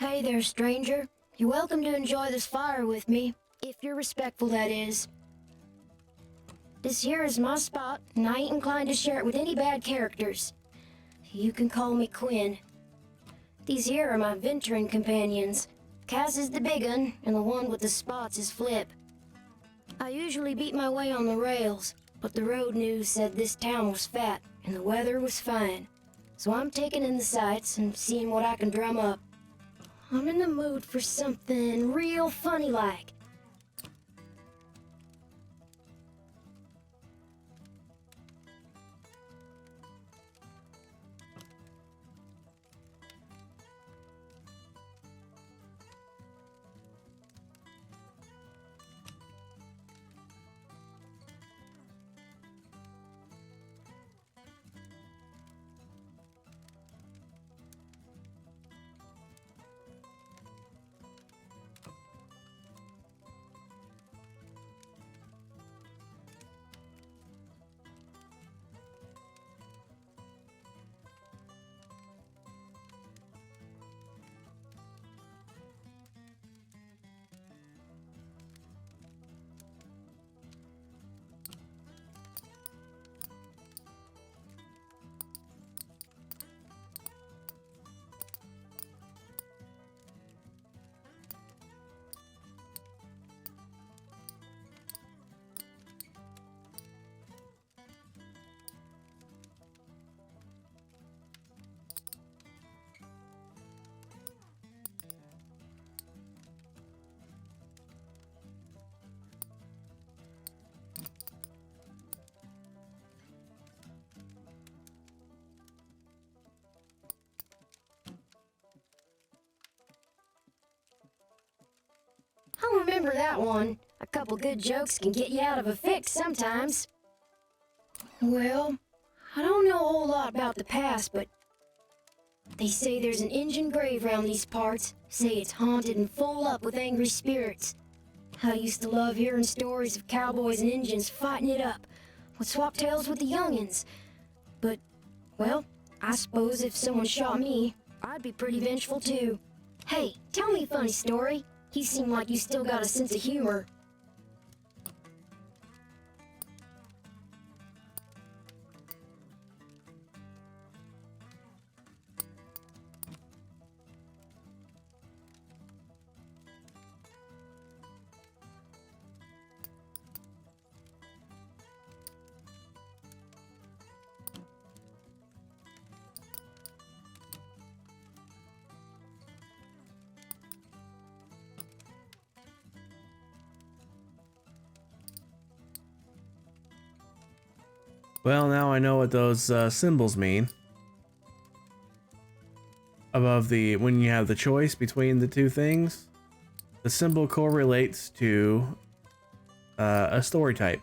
Hey there, stranger. You're welcome to enjoy this fire with me, if you're respectful, that is. This here is my spot, and I ain't inclined to share it with any bad characters. You can call me Quinn. These here are my venturing companions. Cass is the big un, and the one with the spots is Flip. I usually beat my way on the rails, but the road news said this town was fat, and the weather was fine. So I'm taking in the sights and seeing what I can drum up. I'm in the mood for something real funny like. I remember that one. A couple good jokes can get you out of a fix sometimes. Well, I don't know a whole lot about the past, but they say there's an Injun grave round these parts. Say it's haunted and full up with angry spirits. I used to love hearing stories of cowboys and Injuns fighting it up. Would swap tales with the youngins. But, well, I suppose if someone shot me, I'd be pretty vengeful too. Hey, tell me a funny story. You seem like you still got a sense of humor. Well, now I know what those symbols mean. Above the, when you have the choice between the two things, the symbol correlates to a story type.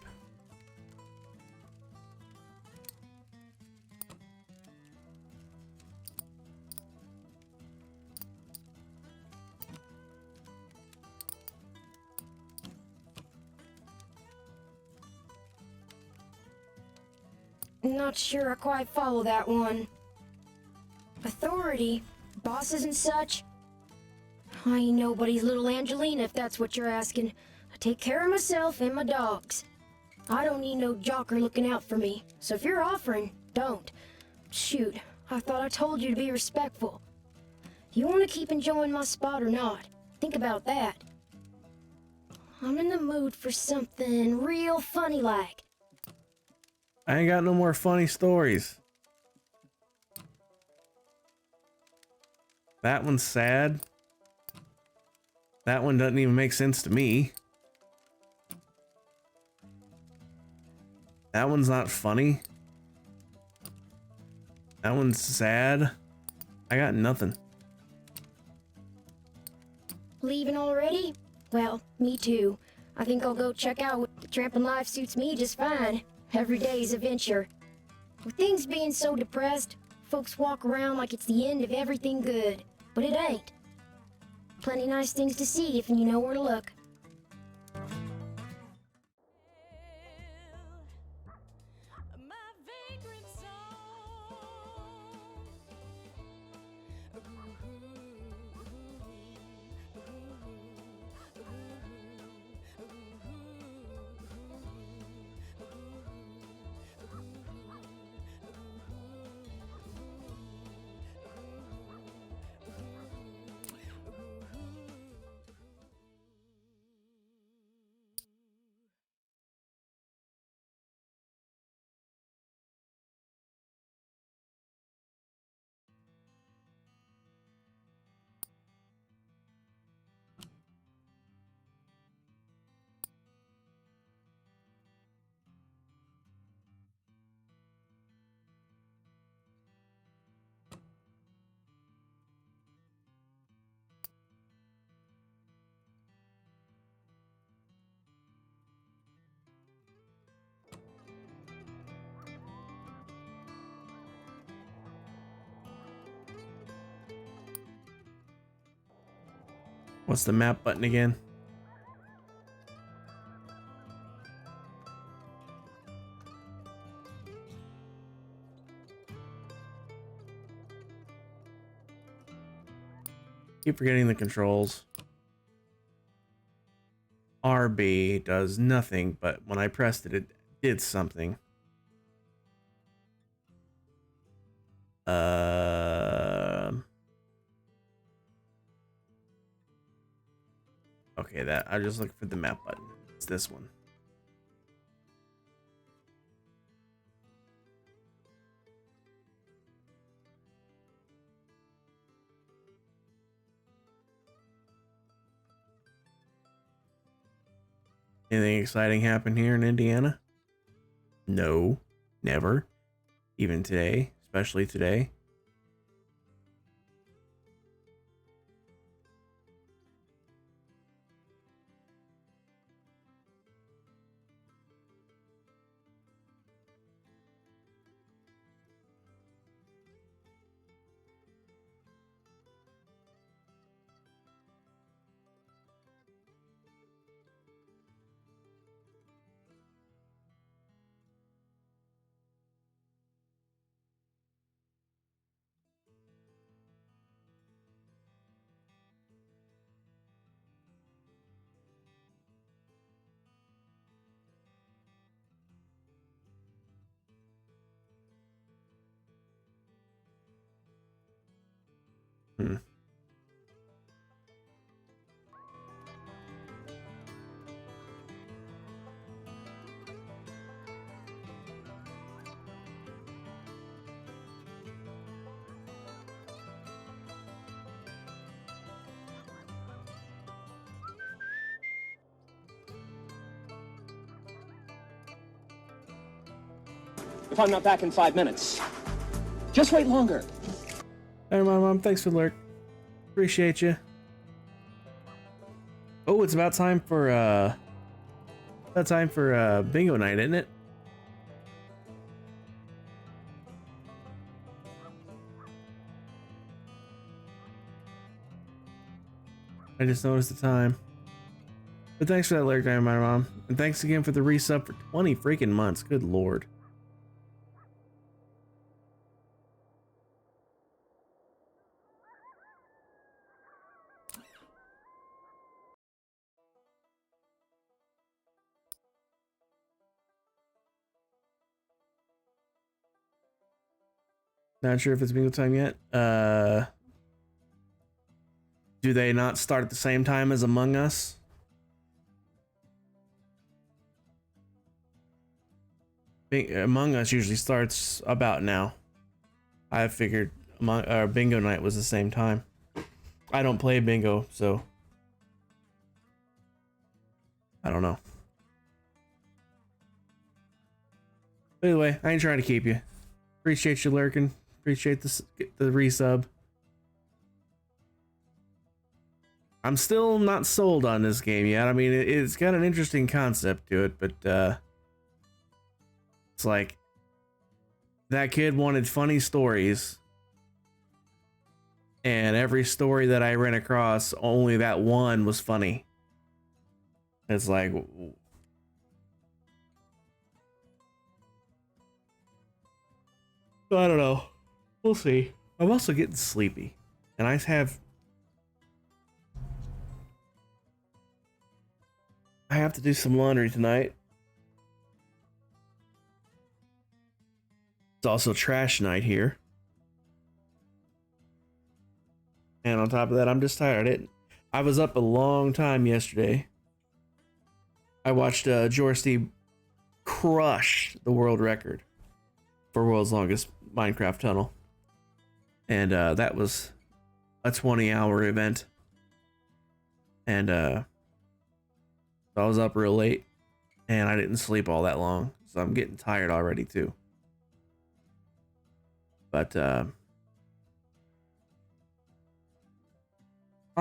Not sure I quite follow that one. Authority? Bosses and such? I ain't nobody's little Angelina if that's what you're asking. I take care of myself and my dogs. I don't need no jocker looking out for me, so if you're offering, don't. Shoot, I thought I told you to be respectful. You want to keep enjoying my spot or not? Think about that. I'm in the mood for something real funny like. I ain't got no more funny stories. That one's sad. That one doesn't even make sense to me. That one's not funny. That one's sad. I got nothing. Leaving already? Well, me too. I think I'll go check out what the tramping life suits me just fine. Every day's a venture. With things being so depressed, folks walk around like it's the end of everything good. But it ain't. Plenty nice things to see if you know where to look. What's the map button again? Keep forgetting the controls. RB does nothing, but when I pressed it, it did something. Okay, that I just looked for the map button. It's this one. Anything exciting happen here in Indiana? No, never. Even today, especially today. Hmm. If I'm not back in 5 minutes, just wait longer. Hey, Mom, thanks for the lurk. Appreciate you. Oh, it's about time for bingo night, isn't it? I just noticed the time. But thanks for that lurk, Mom. And thanks again for the resub for 20 freaking months. Good lord. Not sure if it's bingo time yet. Do they not start at the same time as Among Us? Among Us usually starts about now. I figured bingo night was the same time. I don't play bingo, so I don't know. But anyway, I ain't trying to keep you. Appreciate you lurking. Appreciate the resub. I'm still not sold on this game yet. I mean, it's got an interesting concept to it, but it's like that kid wanted funny stories, and every story that I ran across, only that one was funny. It's like, I don't know. We'll see. I'm also getting sleepy, and I have to do some laundry tonight. It's also trash night here. And on top of that, I'm just tired. I was up a long time yesterday. I watched Jorsty crush the world record for world's longest Minecraft tunnel. And that was a 20-hour event. And I was up real late, and I didn't sleep all that long, so I'm getting tired already too. But I'll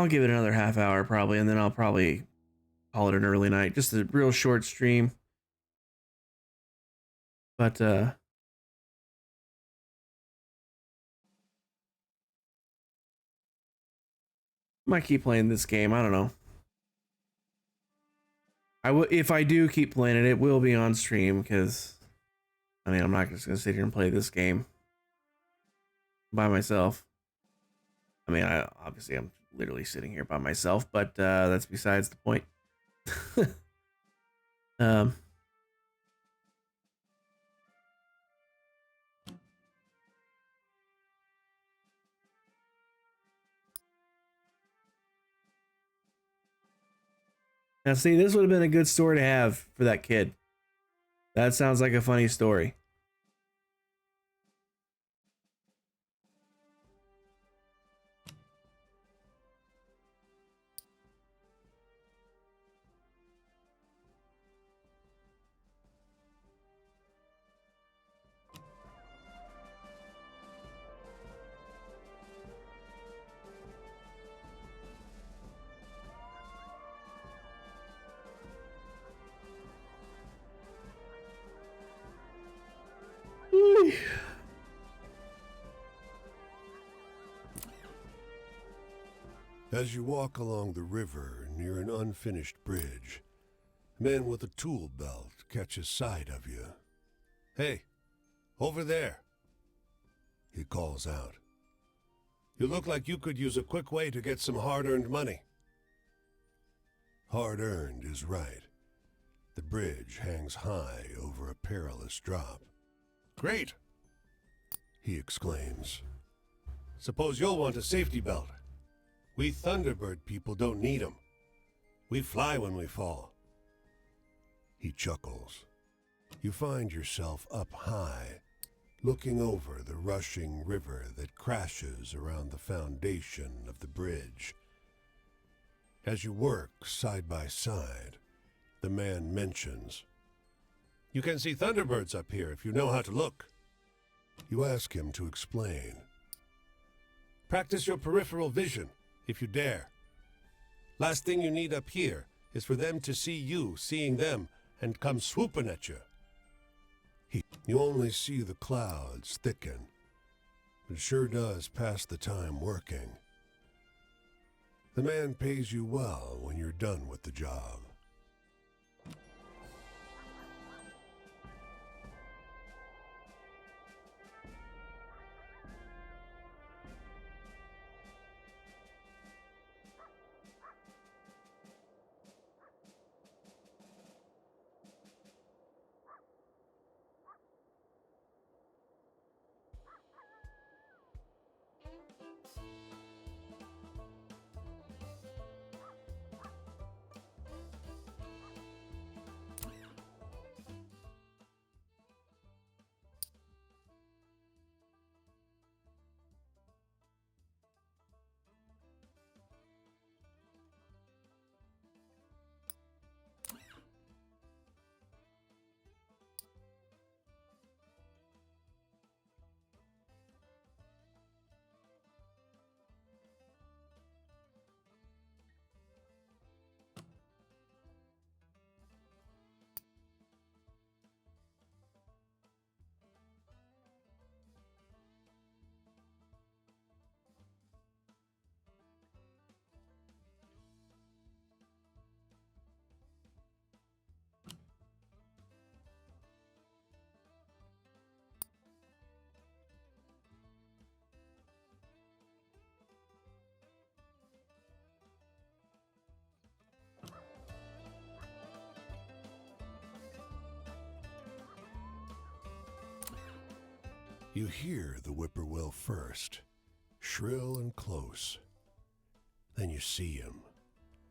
give it another half hour probably, and then I'll probably call it an early night. Just a real short stream. But Might keep playing this game. I don't know. If I do keep playing it, it will be on stream because, I mean, I'm not just gonna sit here and play this game by myself. I mean, obviously I'm literally sitting here by myself, but that's besides the point. Now, see, this would have been a good story to have for that kid. That sounds like a funny story. As you walk along the river near an unfinished bridge, a man with a tool belt catches sight of you. "Hey, over there," he calls out. "You look like you could use a quick way to get some hard-earned money." Hard-earned is right. The bridge hangs high over a perilous drop. "Great!" he exclaims. "Suppose you'll want a safety belt. We Thunderbird people don't need 'em. We fly when we fall." He chuckles. You find yourself up high, looking over the rushing river that crashes around the foundation of the bridge. As you work side by side, the man mentions, "You can see Thunderbirds up here if you know how to look." You ask him to explain. "Practice your peripheral vision, if you dare. Last thing you need up here is for them to see you seeing them and come swooping at you." You only see the clouds thicken, but it sure does pass the time working. The man pays you well when you're done with the job. You hear the whippoorwill first, shrill and close. Then you see him,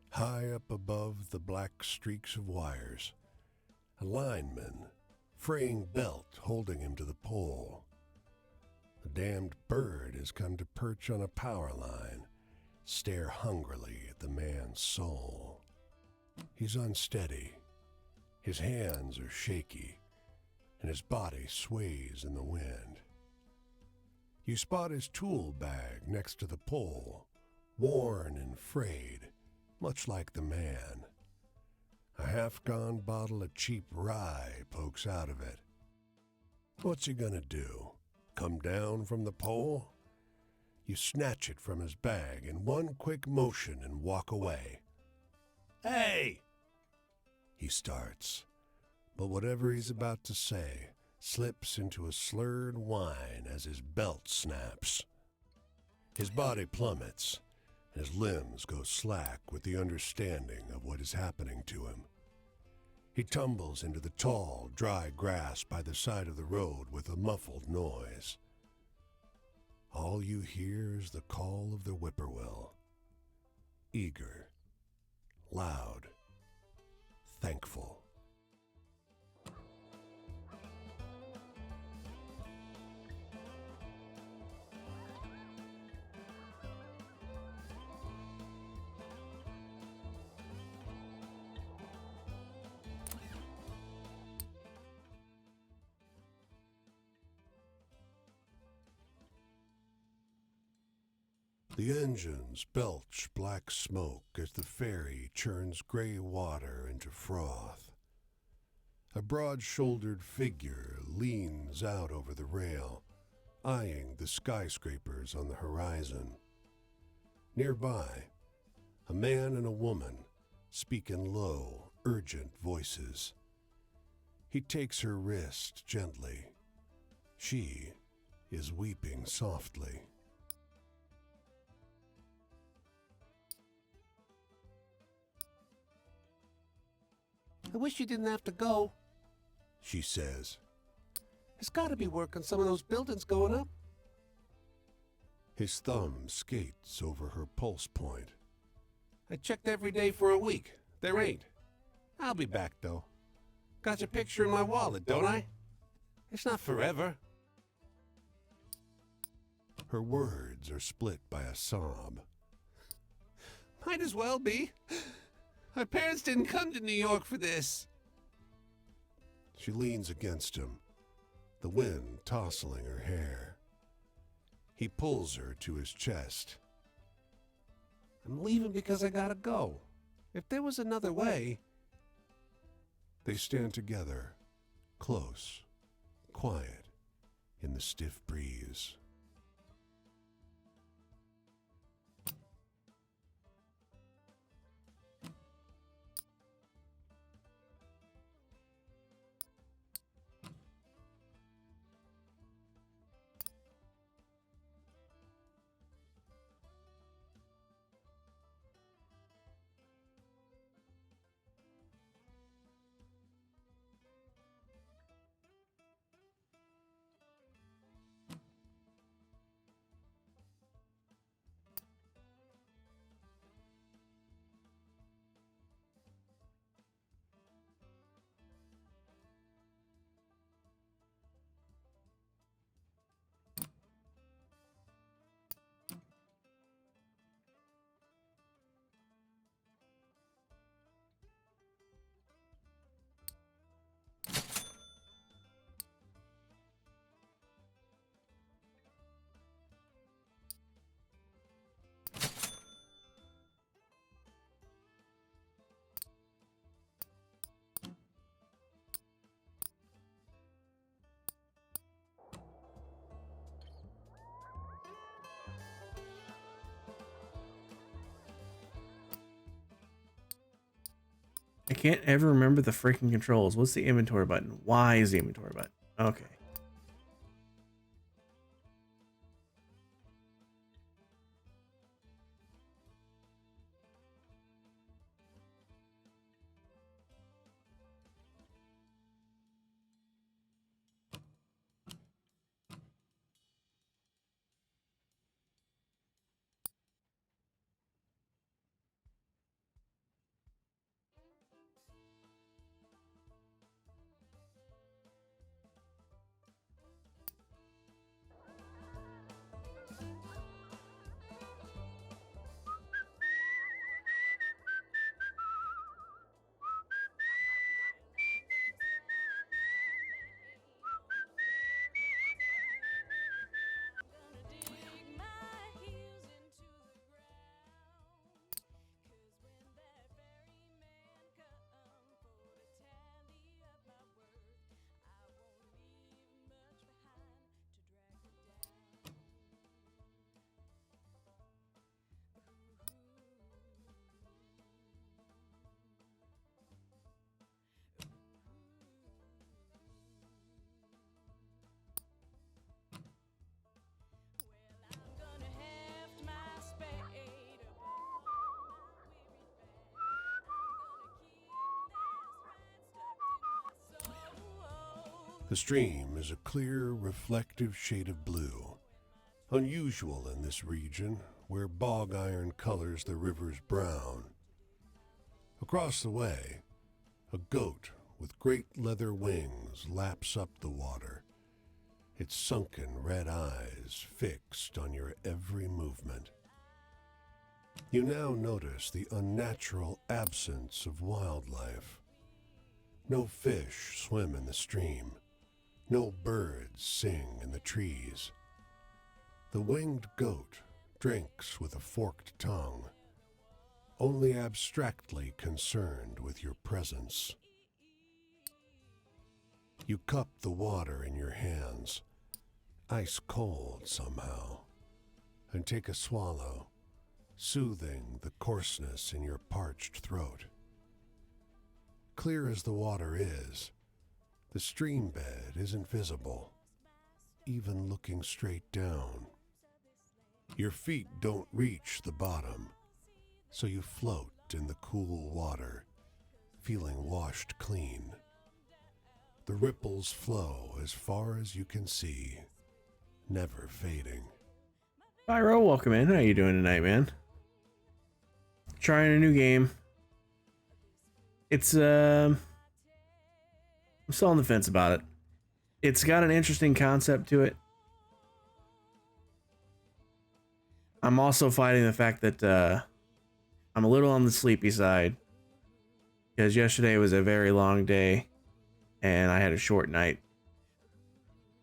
high up above the black streaks of wires. A lineman, fraying belt holding him to the pole. The damned bird has come to perch on a power line, stare hungrily at the man's soul. He's unsteady. His hands are shaky, and his body sways in the wind. You spot his tool bag next to the pole, worn and frayed, much like the man. A half-gone bottle of cheap rye pokes out of it. What's he gonna do? Come down from the pole? You snatch it from his bag in one quick motion and walk away. "Hey!" he starts, but whatever he's about to say slips into a slurred whine as his belt snaps. His body plummets, and his limbs go slack with the understanding of what is happening to him. He tumbles into the tall, dry grass by the side of the road with a muffled noise. All you hear is the call of the whippoorwill. Eager, loud, thankful. The engines belch black smoke as the ferry churns gray water into froth. A broad-shouldered figure leans out over the rail, eyeing the skyscrapers on the horizon. Nearby, a man and a woman speak in low, urgent voices. He takes her wrist gently. She is weeping softly. I wish you didn't have to go, she says. There's got to be work on some of those buildings going up. His thumb skates over her pulse point. I checked every day for a week. There ain't. I'll be back, though. Got your picture in my wallet, don't I? It's not forever. Her words are split by a sob. Might as well be. My parents didn't come to New York for this. She leans against him, the wind tousling her hair. He pulls her to his chest. I'm leaving because I gotta go. If there was another way... They stand together, close, quiet, in the stiff breeze. I can't ever remember the freaking controls. What's the inventory button? Why is the inventory button? Okay. The stream is a clear, reflective shade of blue, unusual in this region where bog iron colors the river's brown. Across the way, a goat with great leather wings laps up the water, its sunken red eyes fixed on your every movement. You now notice the unnatural absence of wildlife. No fish swim in the stream. No birds sing in the trees. The winged goat drinks with a forked tongue, only abstractly concerned with your presence. You cup the water in your hands, ice cold somehow, and take a swallow, soothing the coarseness in your parched throat. Clear as the water is, the stream bed isn't visible, even looking straight down. Your feet don't reach the bottom, so you float in the cool water, feeling washed clean. The ripples flow as far as you can see, never fading. Pyro, welcome in. How you doing tonight, man? Trying a new game. It's I'm still on the fence about it. It's got an interesting concept to it. I'm also fighting the fact that I'm a little on the sleepy side because yesterday was a very long day and I had a short night.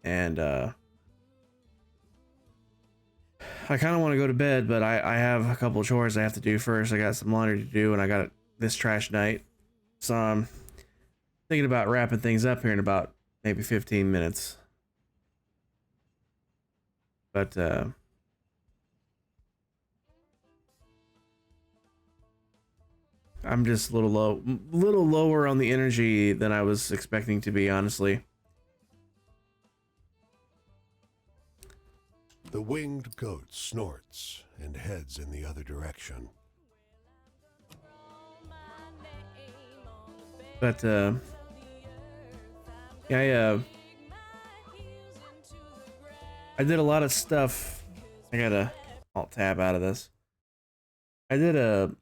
And I kind of want to go to bed, but I have a couple of chores I have to do first. I got some laundry to do and I got this trash night. So I'm thinking about wrapping things up here in about maybe 15 minutes. But I'm just a little lower on the energy than I was expecting to be, honestly. The winged goat snorts and heads in the other direction. But yeah, I did a lot of stuff. I gotta alt tab out of this. I did a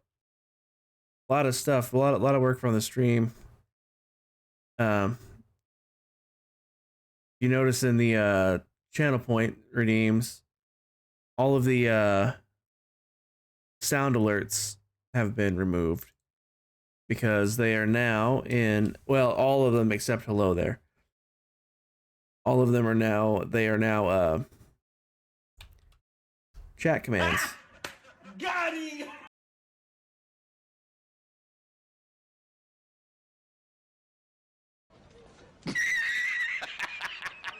lot of stuff, a lot of work from the stream. You notice in the channel point redeems, all of the sound alerts have been removed because they are now in, well, all of them except hello there. All of them are now, they are now chat commands. Got him!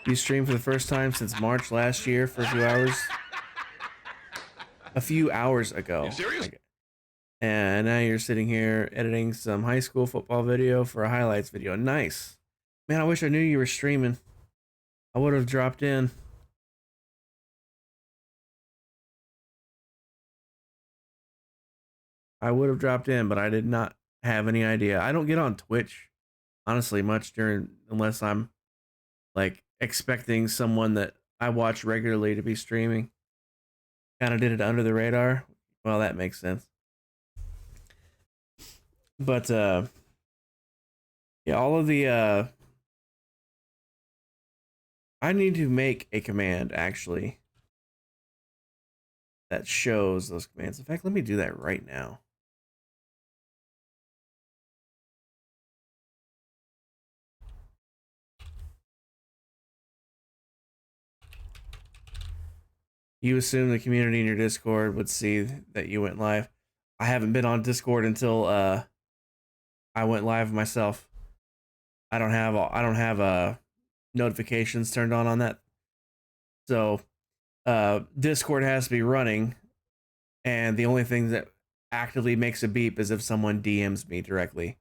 You streamed for the first time since March last year for a few hours. A few hours ago. Are you serious? And now you're sitting here editing some high school football video for a highlights video. Nice. Man, I wish I knew you were streaming. I would have dropped in. I would have dropped in, but I did not have any idea. I don't get on Twitch, honestly, much unless I'm like expecting someone that I watch regularly to be streaming. Kind of did it under the radar. Well, that makes sense. But yeah, all of the I need to make a command actually that shows those commands. In fact, let me do that right now. You assume the community in your Discord would see that you went live. I haven't been on Discord until I went live myself. I don't have notifications turned on that. So Discord has to be running, and the only thing that actively makes a beep is if someone DMs me directly.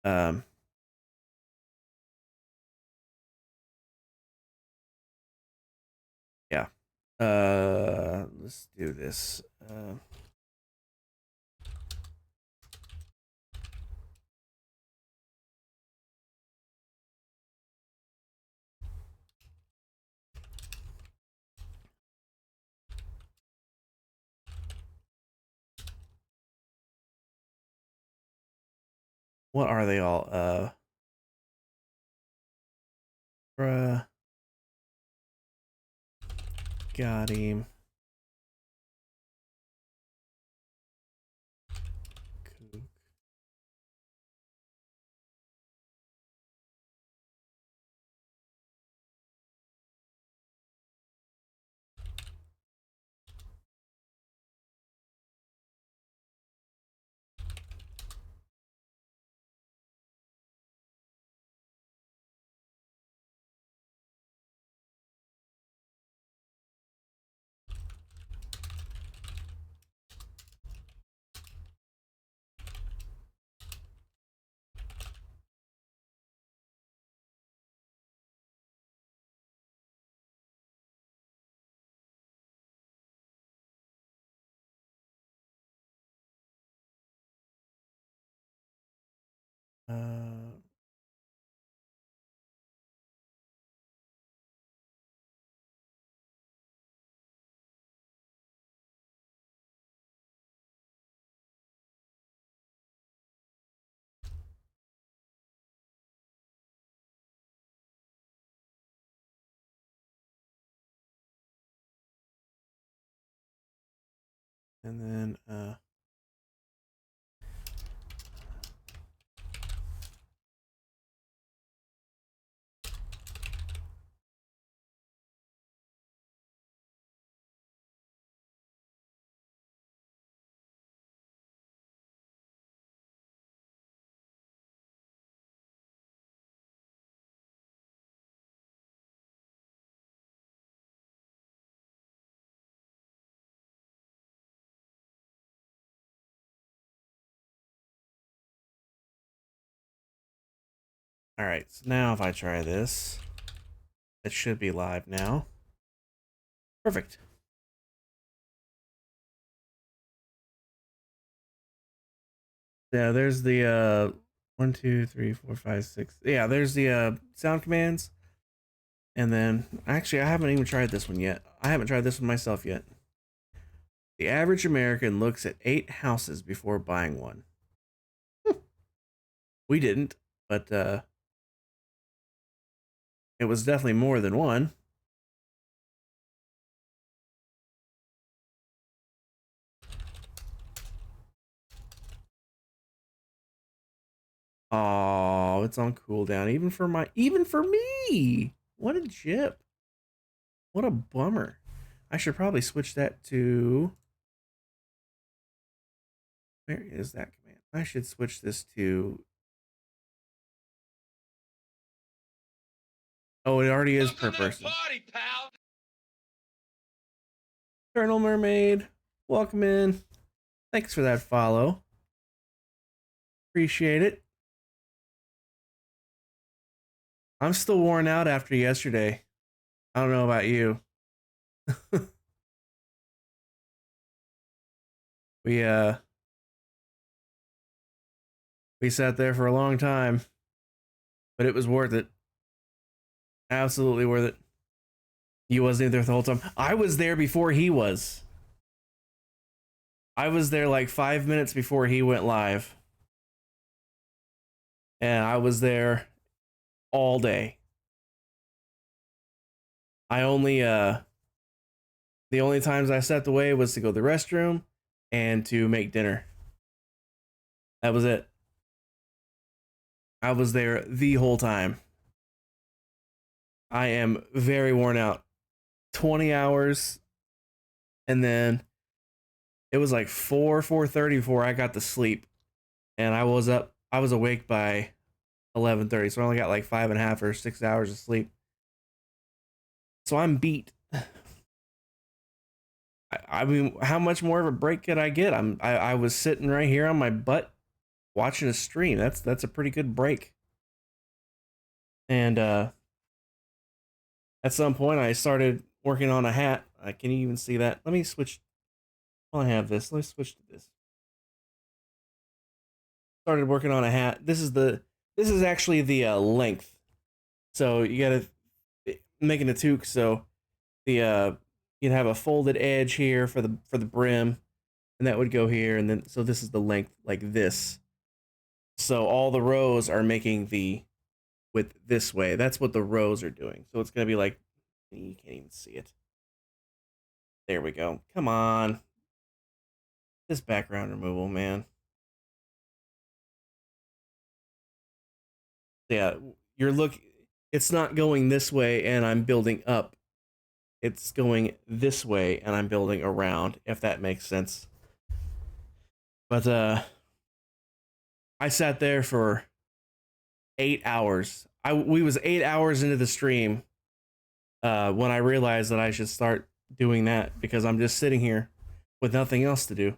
Yeah. Let's do this. What are they all? Bruh. Got him. Cook. And then all right, so now if I try this, it should be live now. Perfect. Yeah, there's the 1, 2, 3, 4, 5, 6. Yeah, there's the sound commands. And then actually I haven't even tried this one yet. I haven't tried this one myself yet. The average American looks at 8 houses before buying one. We didn't, but it was definitely more than one. Oh, it's on cooldown even for me. What a jip. What a bummer. I should probably switch that to, where is that command? I should switch this to, oh, it already is per person. Party, pal. Eternal Mermaid, welcome in. Thanks for that follow. Appreciate it. I'm still worn out after yesterday. I don't know about you. We sat there for a long time, but it was worth it. Absolutely worth it. You wasn't there the whole time. I was there before he was. I was there like 5 minutes before he went live. And I was there all day. The only times I stepped away was to go to the restroom and to make dinner. That was it. I was there the whole time. I am very worn out. 20 hours. And then it was like 4:30 before I got to sleep. And I was awake by 11:30. So I only got like 5.5 or 6 hours of sleep. So I'm beat. I mean, how much more of a break could I get? I was sitting right here on my butt watching a stream. That's a pretty good break. And at some point I started working on a hat. Can you even see that? Let me switch. While I have this, let's switch to this. Started working on a hat. This is actually the length. So you gotta making a toque. So the you'd have a folded edge here for the brim, and that would go here, and then so this is the length like this. So all the rows are making the width this way. That's what the rows are doing. So it's going to be like, you can't even see it. There we go. Come on. This background removal, man. Yeah, it's not going this way and I'm building up. It's going this way and I'm building around, if that makes sense. But I sat there for 8 hours. We was 8 hours into the stream when I realized that I should start doing that, because I'm just sitting here with nothing else to do.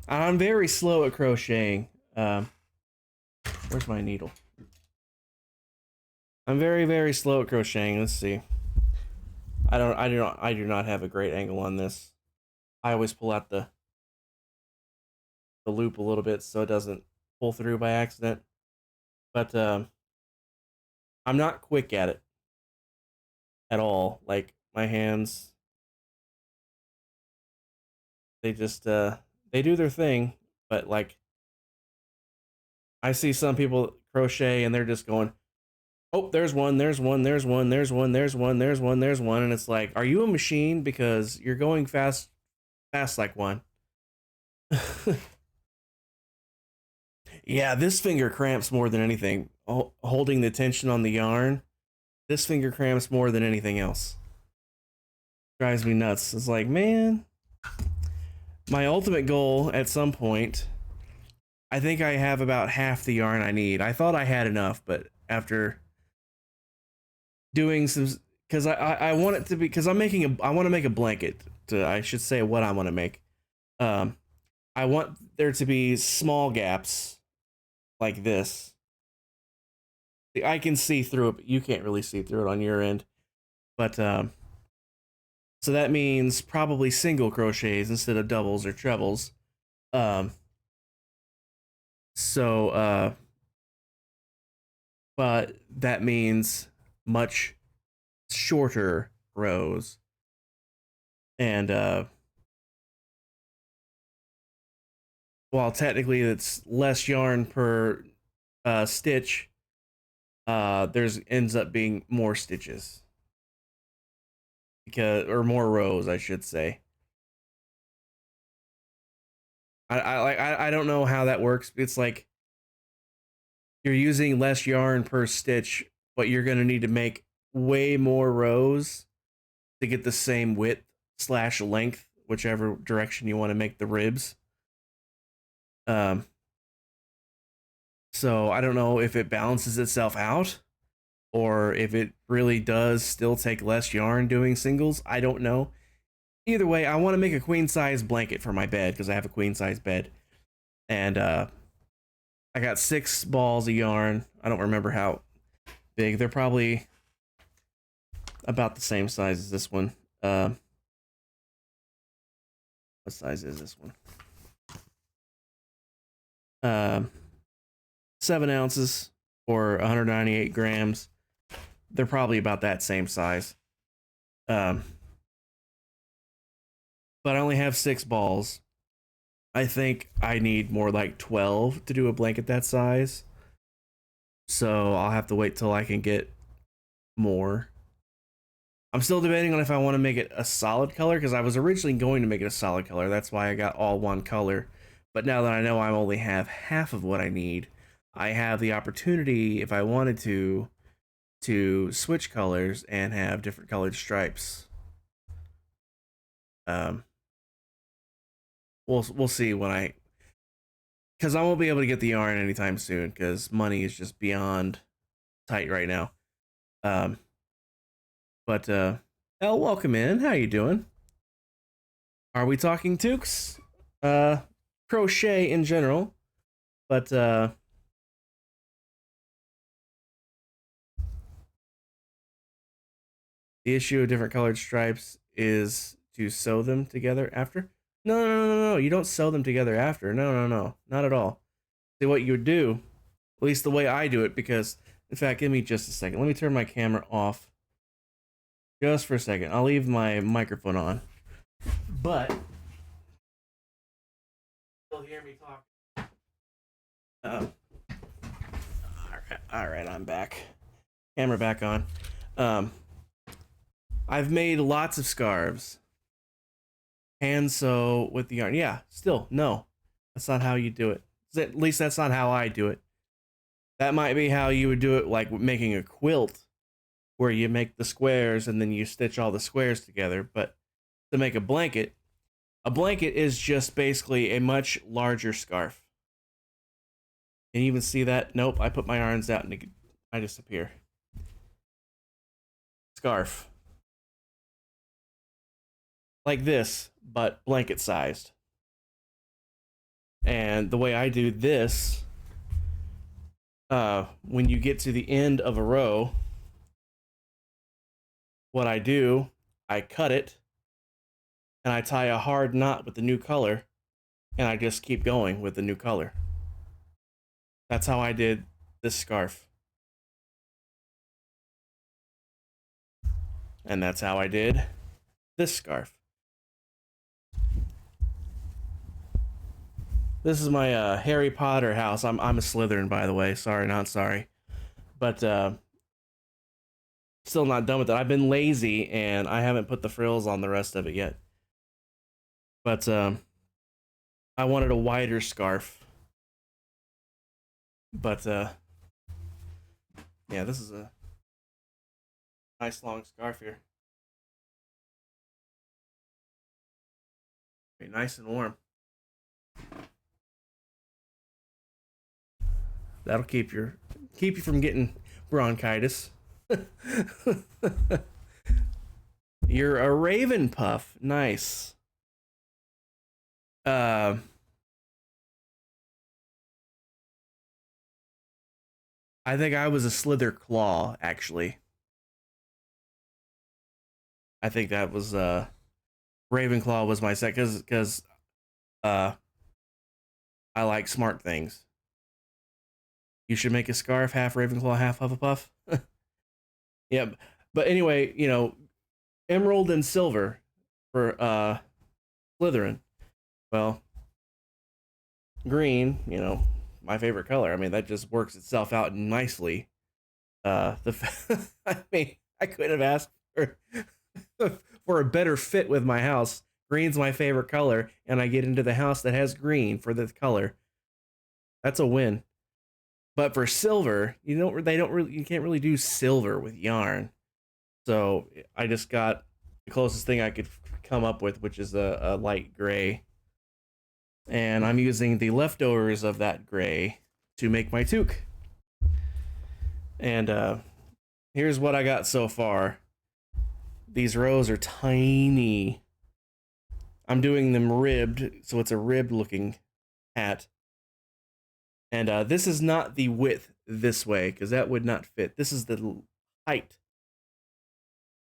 I'm very slow at crocheting. Where's my needle? I'm very, very slow at crocheting. Let's see. I do not have a great angle on this. I always pull out the loop a little bit so it doesn't pull through by accident. But I'm not quick at it at all. Like, my hands, they just they do their thing, but like, I see some people crochet and they're just going, oh, there's one, there's one, there's one, there's one, there's one, there's one, there's one, and it's like, are you a machine? Because you're going fast like one. Yeah, this finger cramps more than anything. Holding the tension on the yarn, this finger cramps more than anything else. Drives me nuts. It's like, man, my ultimate goal at some point, I think I have about half the yarn I need. I thought I had enough, but after doing some, because I want it to be, because I want to make a blanket. I should say what I want to make. I want there to be small gaps like this. I can see through it, but you can't really see through it on your end. But so that means probably single crochets instead of doubles or trebles. But that means much shorter rows. And while technically it's less yarn per stitch, there's ends up being more stitches, or more rows, I should say. I don't know how that works. It's like you're using less yarn per stitch, but you're gonna need to make way more rows to get the same width / length, whichever direction you want to make the ribs. So I don't know if it balances itself out or if it really does still take less yarn doing singles. I don't know. Either way, I want to make a queen size blanket for my bed because I have a queen size bed. And I got 6 balls of yarn. I don't remember how big. They're probably about the same size as this one. What size is this one? 7 ounces or 198 grams. They're probably about that same size. But I only have 6 balls. I think I need more like 12 to do a blanket that size. So I'll have to wait till I can get more. I'm still debating on if I want to make it a solid color, because I was originally going to make it a solid color. That's why I got all one color. But now that I know I only have half of what I need, I have the opportunity, if I wanted to switch colors and have different colored stripes. We'll see when because I won't be able to get the yarn anytime soon because money is just beyond tight right now. But El, welcome in. How you doing? Are we talking toques? Crochet in general, but the issue of different colored stripes is to sew them together after. No, you don't sew them together after. No, not at all. See, what you would do, at least the way I do it, because in fact, give me just a second. Let me turn my camera off just for a second. I'll leave my microphone on, but hear me talk. All right, I'm back. Camera back on. I've made lots of scarves. Hand sew with the yarn. Yeah, still, no. That's not how you do it. At least that's not how I do it. That might be how you would do it, like making a quilt, where you make the squares and then you stitch all the squares together. But to make a blanket is just basically a much larger scarf. Can you even see that? Nope, I put my arms out and I disappear. Scarf. Like this, but blanket sized. And the way I do this, when you get to the end of a row, what I do, I cut it, and I tie a hard knot with the new color, and I just keep going with the new color. That's how I did this scarf. And that's how I did this scarf. This is my Harry Potter house. I'm a Slytherin, by the way. Sorry, not sorry. But still not done with it. I've been lazy, and I haven't put the frills on the rest of it yet. But I wanted a wider scarf. But yeah, this is a nice long scarf here. Very nice and warm. That'll keep you from getting bronchitis. You're a Raven Puff. Nice. I think I was a Slither Claw, actually. I think that was Ravenclaw was my second, because I like smart things. You should make a scarf, half Ravenclaw, half Hufflepuff. Yeah, but anyway, you know, emerald and silver for Slytherin. Well, green, you know, my favorite color. I mean, that just works itself out nicely. I mean, I couldn't have asked for a better fit with my house. Green's my favorite color, and I get into the house that has green for the color. That's a win. But for silver, you can't really do silver with yarn. So I just got the closest thing I could come up with, which is a light gray. And I'm using the leftovers of that gray to make my toque. And here's what I got so far. These rows are tiny. I'm doing them ribbed, so it's a ribbed looking hat. And this is not the width this way, because that would not fit. This is the height.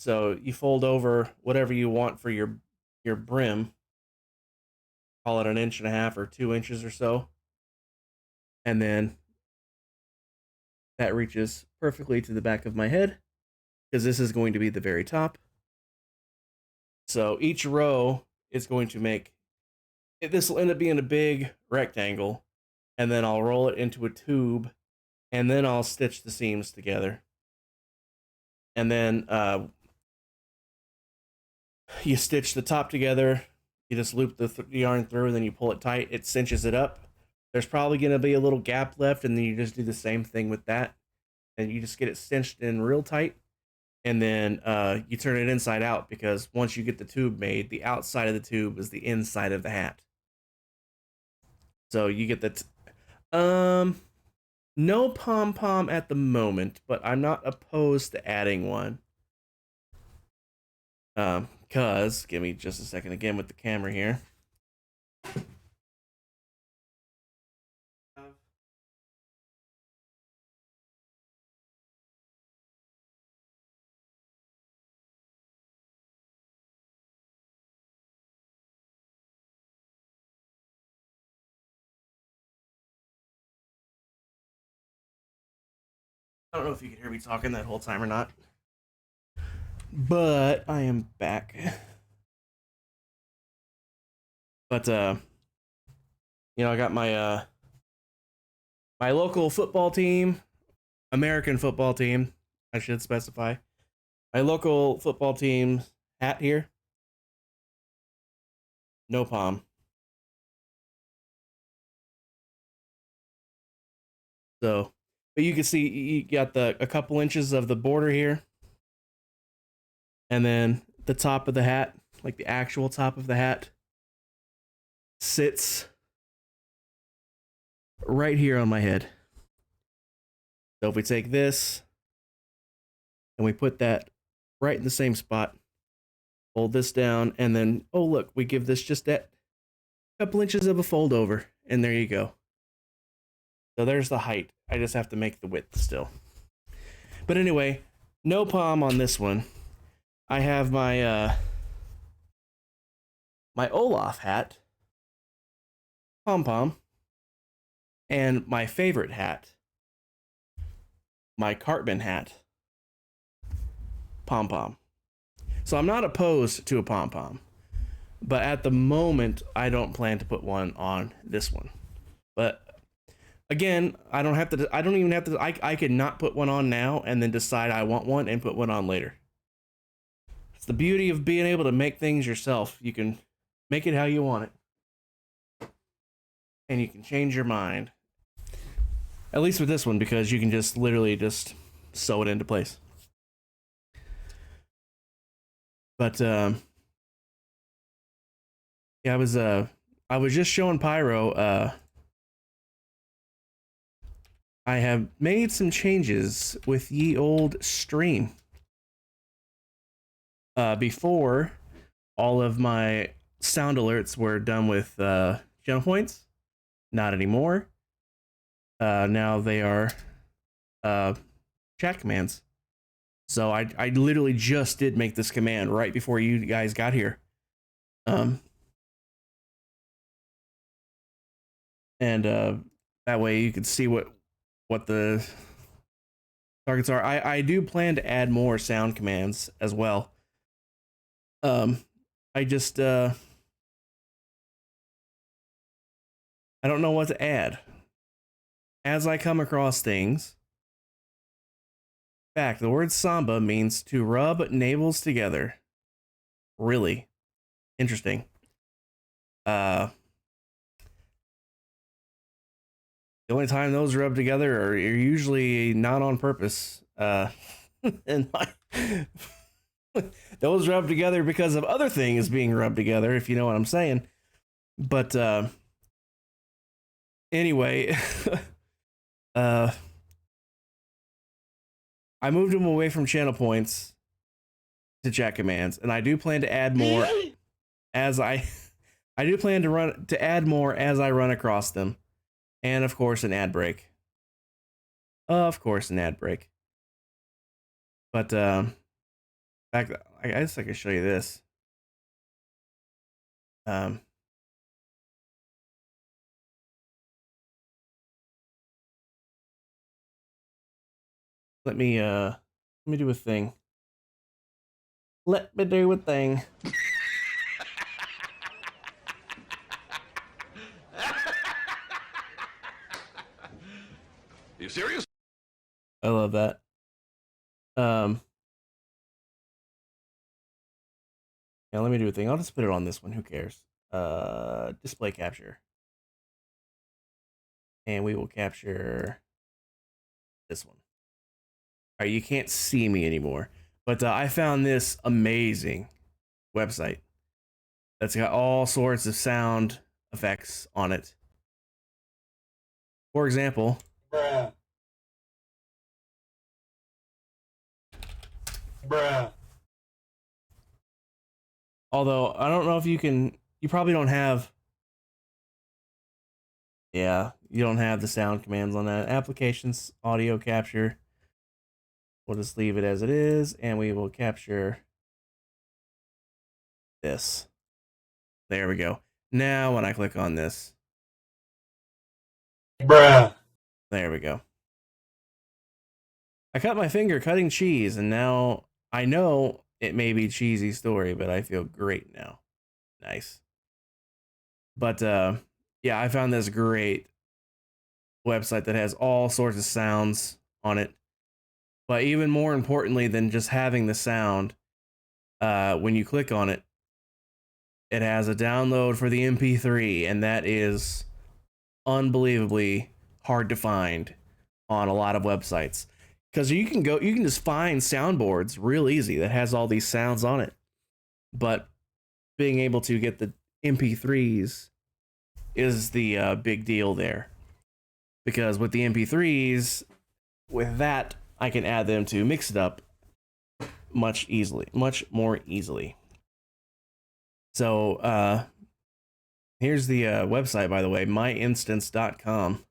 So you fold over whatever you want for your brim. Call it 1.5 inches or 2 inches or so. And then that reaches perfectly to the back of my head, because this is going to be the very top. So each row is going to make, this will end up being a big rectangle. And then I'll roll it into a tube, and then I'll stitch the seams together. And then you stitch the top together, you just loop the yarn through, and then you pull it tight, it cinches it up. There's probably going to be a little gap left, and then you just do the same thing with that. And you just get it cinched in real tight, and then you turn it inside out, because once you get the tube made, the outside of the tube is the inside of the hat. So you get the no pom-pom at the moment, but I'm not opposed to adding one. Cause, give me just a second again with the camera here. I don't know if you could hear me talking that whole time or not, but I am back. But you know, I got my My local football team, American football team, I should specify. My local football team hat here. No palm. So, but you can see you got a couple inches of the border here. And then the top of the hat, like the actual top of the hat, sits right here on my head. So if we take this and we put that right in the same spot, hold this down, and then, oh look, we give this just that couple inches of a fold over, and there you go. So there's the height. I just have to make the width still. But anyway, no palm on this one. I have my my Olaf hat, pom-pom, and my favorite hat, my Cartman hat, pom-pom. So I'm not opposed to a pom-pom, but at the moment, I don't plan to put one on this one. But again, I don't even have to, I could not put one on now and then decide I want one and put one on later. It's the beauty of being able to make things yourself. You can make it how you want it. And you can change your mind. At least with this one, because you can just literally just sew it into place. But yeah, I was just showing Pyro I have made some changes with ye old stream. Before, all of my sound alerts were done with channel points. Not anymore. Now they are chat commands. So I literally just did make this command right before you guys got here. And that way you can see what the targets are. I do plan to add more sound commands as well. I just I don't know what to add. As I come across things. In fact, the word samba means to rub navels together. Really interesting. The only time those rub together are usually not on purpose. And those rub together because of other things being rubbed together, if you know what I'm saying. But anyway, I moved them away from channel points to chat commands, and I do plan to add more as I do plan to add more as I run across them. And of course, an ad break. Of course, an ad break. But in fact, I guess I can show you this. Let me do a thing. Let me do a thing. You serious? I love that. Yeah, let me do a thing. I'll just put it on this one. Who cares? Display capture. And we will capture this one. All right, you can't see me anymore. But I found this amazing website that's got all sorts of sound effects on it. For example, Bruh. although I don't know if you probably don't have, yeah, you don't have the sound commands on that. Applications, audio capture. We'll just leave it as it is, and we will capture this. There we go. Now when I click on this, Bruh. there we go. I cut my finger cutting cheese, and now I know it may be a cheesy story, but I feel great now. Nice. But yeah, I found this great website that has all sorts of sounds on it. But even more importantly than just having the sound, when you click on it, it has a download for the MP3, and that is unbelievably hard to find on a lot of websites. Because you can just find soundboards real easy that has all these sounds on it. But being able to get the MP3s is the big deal there. Because with the MP3s, with that, I can add them to Mix It Up much more easily. So, here's the website, by the way, myinstance.com.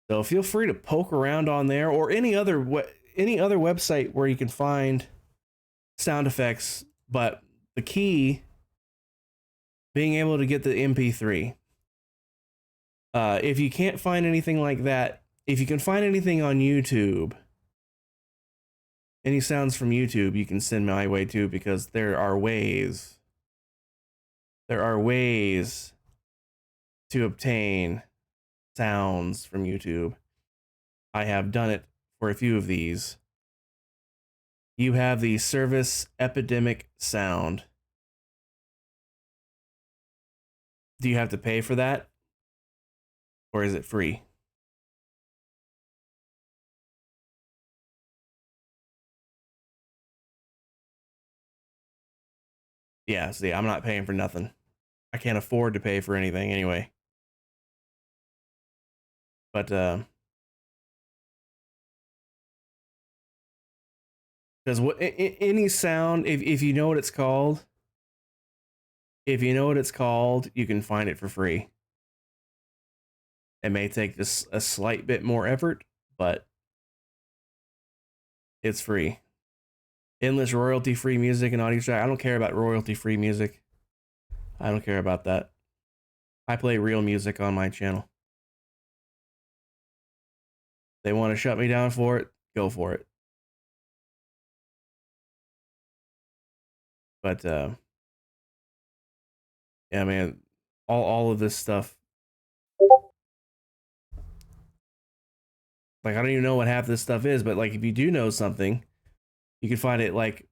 So feel free to poke around on there, or any other website where you can find sound effects. But the key, being able to get the MP3. If you can't find anything like that, if you can find anything on YouTube, any sounds from YouTube, you can send my way too, because there are ways to obtain sounds from YouTube. I have done it for a few of these. You have the Service Epidemic sound. Do you have to pay for that? Or is it free? Yeah, see, I'm not paying for nothing. I can't afford to pay for anything anyway. But, because any sound, if you know what it's called, you can find it for free. It may take just a slight bit more effort, but it's free. Endless royalty-free music and audio track. I don't care about royalty-free music. I don't care about that. I play real music on my channel. They want to shut me down for it, go for it. But yeah, man, all of this stuff. Like, I don't even know what half this stuff is, but like, if you do know something, you can find it like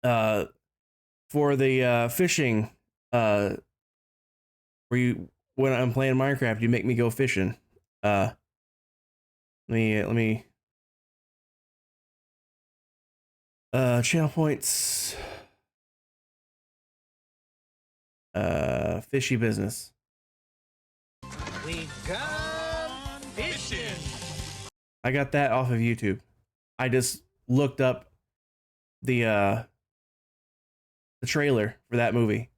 for the fishing, where when I'm playing Minecraft, you make me go fishing. Let me channel points, fishy business. We gone fishing. I got that off of YouTube. I just looked up the trailer for that movie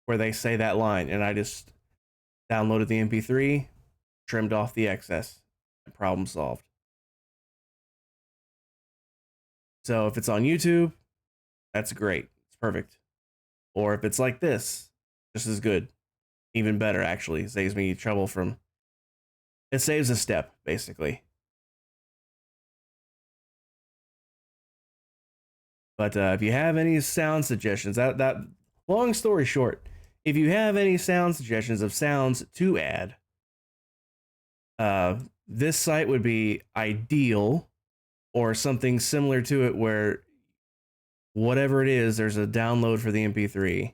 where they say that line, and I just downloaded the MP3, trimmed off the excess, problem solved. So if it's on YouTube, that's great. It's perfect. Or if it's like this, just as good. Even better, actually. It saves me trouble from... It saves a step, basically. But if you have any sound suggestions, that long story short, if you have any sound suggestions of sounds to add, this site would be ideal, or something similar to it where whatever it is, there's a download for the MP3.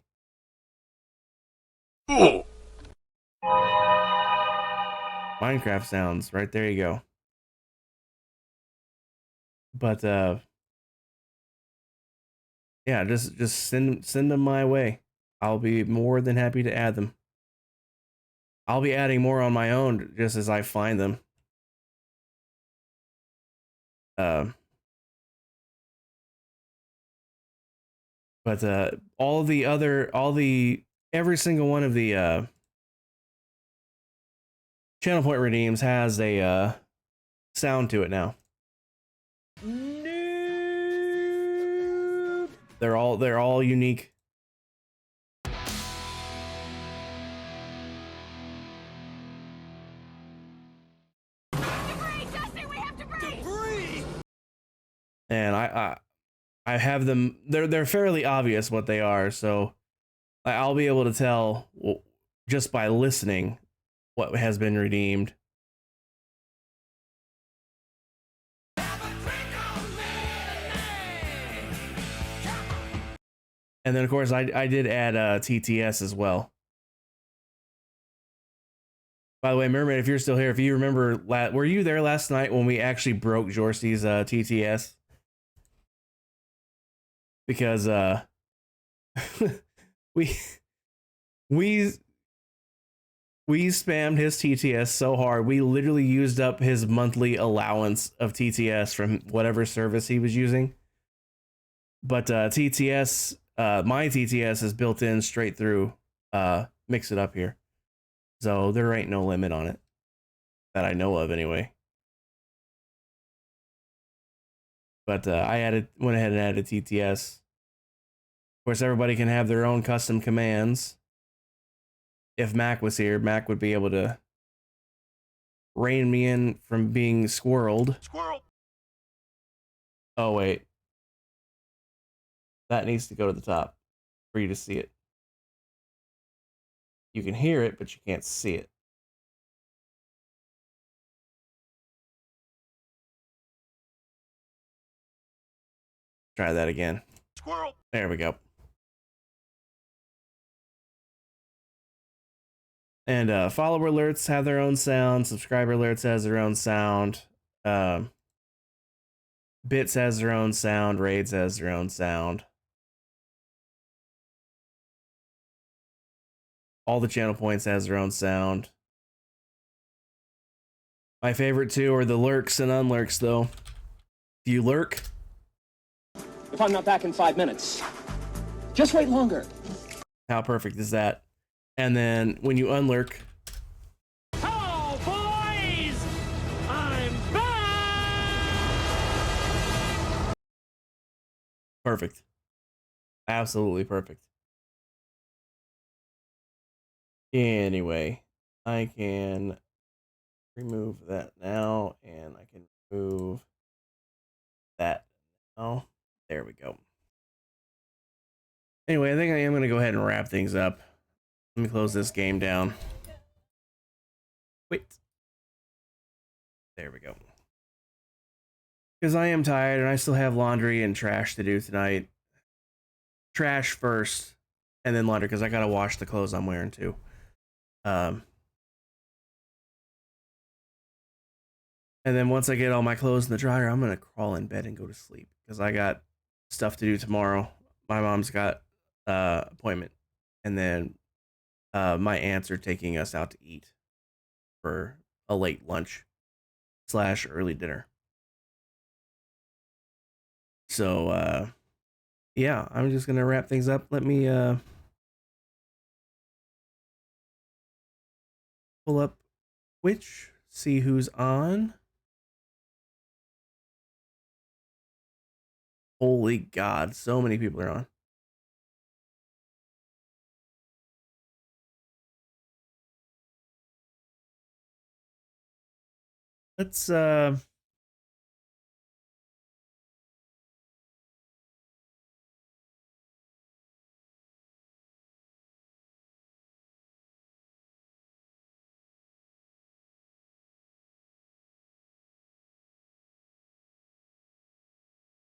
Oh. Minecraft sounds, right there you go. But yeah, just send them my way. I'll be more than happy to add them. I'll be adding more on my own just as I find them. But every single one of the Channel Point redeems has a sound to it now. They're all unique. And I have them. They're fairly obvious what they are, so I'll be able to tell just by listening what has been redeemed. And then of course I did add TTS as well. By the way, Mermaid, if you're still here, if you remember, were you there last night when we actually broke Jorsty's TTS? Because we spammed his TTS so hard, we literally used up his monthly allowance of TTS from whatever service he was using. But TTS, my TTS is built in straight through Mix It Up here. So there ain't no limit on it that I know of anyway. But I went ahead and added TTS. Of course, everybody can have their own custom commands. If Mac was here, Mac would be able to rein me in from being squirreled. Squirrel. Oh, wait. That needs to go to the top for you to see it. You can hear it, but you can't see it. Try that again. Squirrel. There we go. And follower alerts have their own sound. Subscriber alerts has their own sound. Bits has their own sound. Raids has their own sound. All the channel points has their own sound. My favorite two are the lurks and unlurks, though. Do you lurk? If I'm not back in 5 minutes, just wait longer. How perfect is that? And then when you unlurk, Hello, boys! I'm back! perfect. Absolutely perfect. Anyway, I can remove that now, and I can remove that now. There we go. Anyway, I think I am going to go ahead and wrap things up. Let me close this game down. Wait. There we go. Because I am tired, and I still have laundry and trash to do tonight. Trash first, and then laundry, because I got to wash the clothes I'm wearing, too. And then once I get all my clothes in the dryer, I'm going to crawl in bed and go to sleep because I got stuff to do tomorrow. My mom's got appointment, and then my aunts are taking us out to eat for a late lunch / early dinner. So yeah, I'm just going to wrap things up. Let me pull up Twitch, see who's on. Holy God, so many people are on. Let's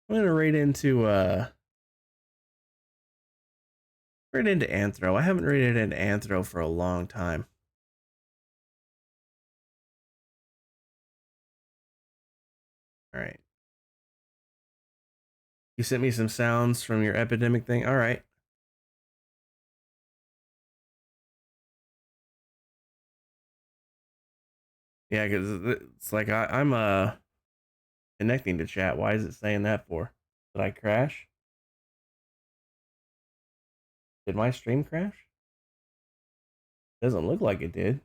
I'm gonna raid into Anthro. I haven't raided into Anthro for a long time. All right. You sent me some sounds from your epidemic thing. All right. Yeah, because it's like I'm connecting to chat. Why is it saying that for? Did I crash? Did my stream crash? Doesn't look like it did.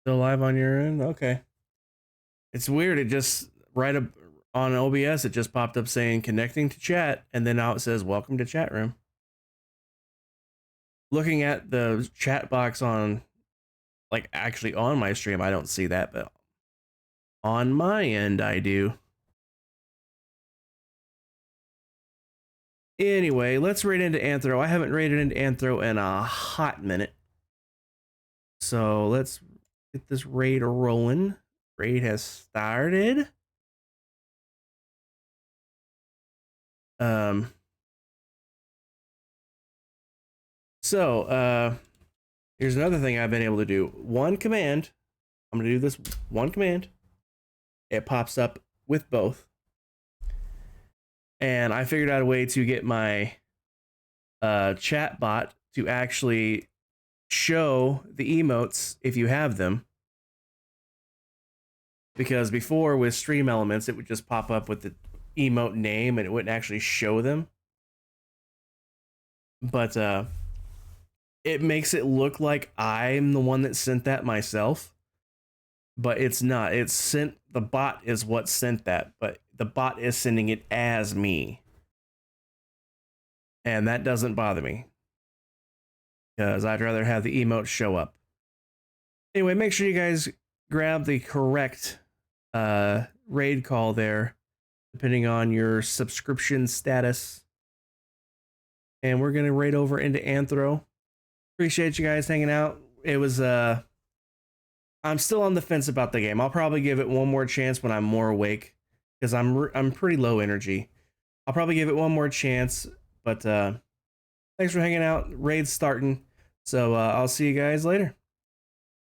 Still live on your end? Okay. It's weird. It just right up on OBS, it just popped up saying connecting to chat, and then now it says welcome to chat room. looking at the chat box on, like, actually on my stream, I don't see that, but on my end, I do. Anyway, let's raid into Anthro. I haven't raided into Anthro in a hot minute. So let's get this raid rolling. Raid has started. Here's another thing I've been able to do. One command. I'm going to do this one command. It pops up with both. And I figured out a way to get my chat bot to actually show the emotes if you have them. Because before with Stream Elements, it would just pop up with the emote name and it wouldn't actually show them. But it makes it look like I'm the one that sent that myself. But it's not. It's sent, the bot is what sent that, but the bot is sending it as me. And that doesn't bother me, because I'd rather have the emote show up. Anyway, make sure you guys grab the correct raid call there, depending on your subscription status. And we're going to raid over into Anthro. Appreciate you guys hanging out. It was I'm still on the fence about the game. I'll probably give it one more chance when I'm more awake, because I'm pretty low energy. I'll probably give it one more chance, but thanks for hanging out. Raid's starting, so I'll see you guys later.